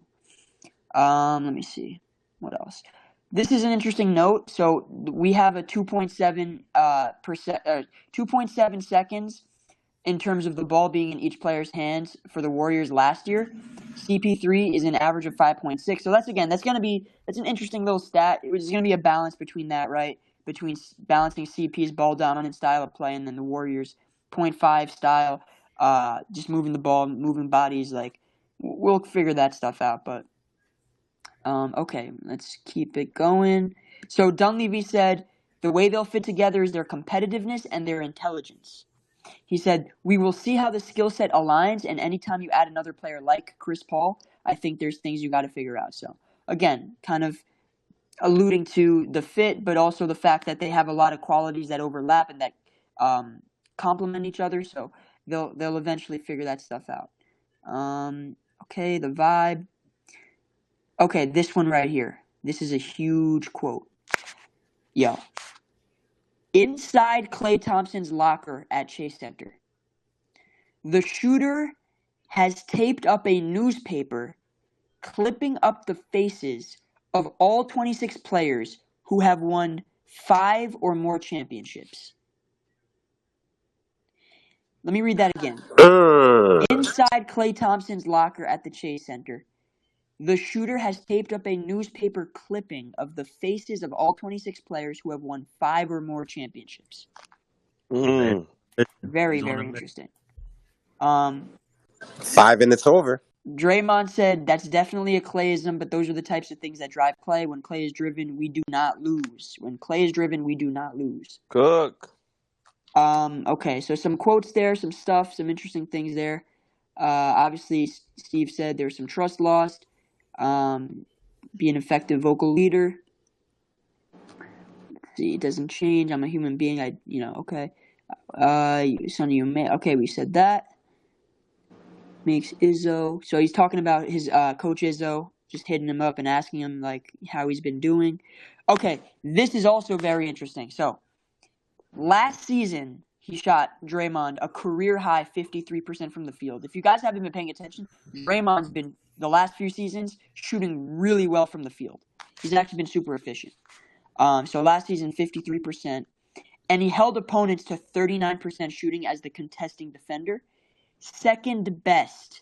Let me see. What else? This is an interesting note. So we have a 2.7 seconds in terms of the ball being in each player's hands for the Warriors last year. CP3 is an average of 5.6. So that's an interesting little stat. It's going to be a balance between that, right? Between balancing CP's ball dominant style of play and then the Warriors' 0.5 style, just moving the ball, moving bodies. Like, we'll figure that stuff out, but. Okay, let's keep it going. So Dunleavy said the way they'll fit together is their competitiveness and their intelligence. He said, we will see how the skill set aligns, and anytime you add another player like Chris Paul, I think there's things you got to figure out. So, again, kind of alluding to the fit, but also the fact that they have a lot of qualities that overlap and that complement each other. So they'll eventually figure that stuff out. Okay, the vibe. Okay, this one right here. This is a huge quote. Yo. Inside Klay Thompson's locker at Chase Center, the shooter has taped up a newspaper clipping up the faces of all 26 players who have won 5 or more championships. Let me read that again. Inside Klay Thompson's locker at the Chase Center, the shooter has taped up a newspaper clipping of the faces of all 26 players who have won 5 or more championships. Very, very interesting. 5 and it's over. Draymond said that's definitely a Clayism, but those are the types of things that drive Clay. When Clay is driven, we do not lose. When Clay is driven, we do not lose. Cook. Okay, so some quotes there, some stuff, some interesting things there. Obviously, Steve said there's some trust lost. Be an effective vocal leader. Let's see, it doesn't change. I'm a human being. Okay. Son of you, okay, we said that. Makes Izzo. So he's talking about his coach Izzo, just hitting him up and asking him like how he's been doing. Okay, this is also very interesting. So last season he shot Draymond a career high 53% from the field. If you guys haven't been paying attention, Draymond's been the last few seasons shooting really well from the field. He's actually been super efficient. So last season 53%, and he held opponents to 39% shooting as the contesting defender. Second best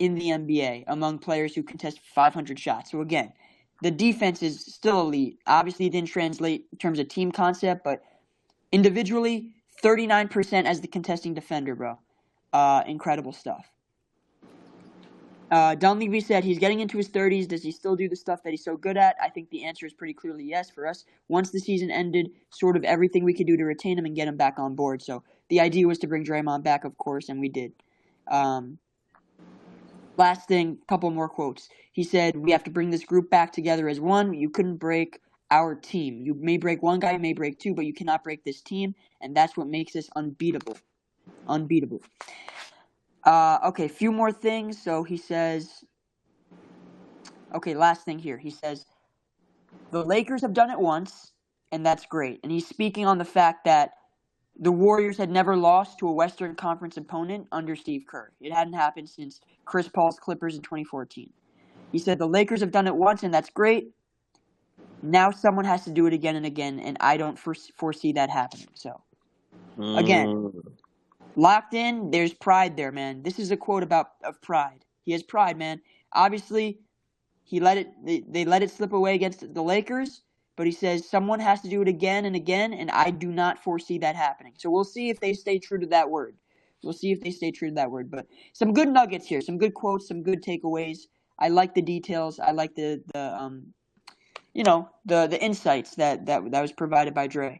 in the NBA among players who contest 500 shots. So again, the defense is still elite. Obviously, it didn't translate in terms of team concept, but individually, 39% as the contesting defender, bro. Incredible stuff. Dunleavy said he's getting into his 30s. Does he still do the stuff that he's so good at? I think the answer is pretty clearly yes for us. Once the season ended, sort of everything we could do to retain him and get him back on board. So the idea was to bring Draymond back, of course, and we did. Last thing, couple more quotes. He said, we have to bring this group back together as one. You couldn't break our team. You may break one guy, you may break two, but you cannot break this team, and that's what makes us unbeatable. Unbeatable. Okay, few more things. So he says, okay, last thing here. He says, the Lakers have done it once, and that's great. And he's speaking on the fact that the Warriors had never lost to a Western Conference opponent under Steve Kerr. It hadn't happened since Chris Paul's Clippers in 2014. He said the Lakers have done it once, and that's great. Now someone has to do it again and again, and I don't foresee that happening. So, again, locked in, there's pride there, man. This is a quote of pride. He has pride, man. Obviously, they let it slip away against the Lakers, but he says someone has to do it again and again, and I do not foresee that happening. So we'll see if they stay true to that word. But some good nuggets here, some good quotes, some good takeaways. I like the details. I like the insights that was provided by Dre.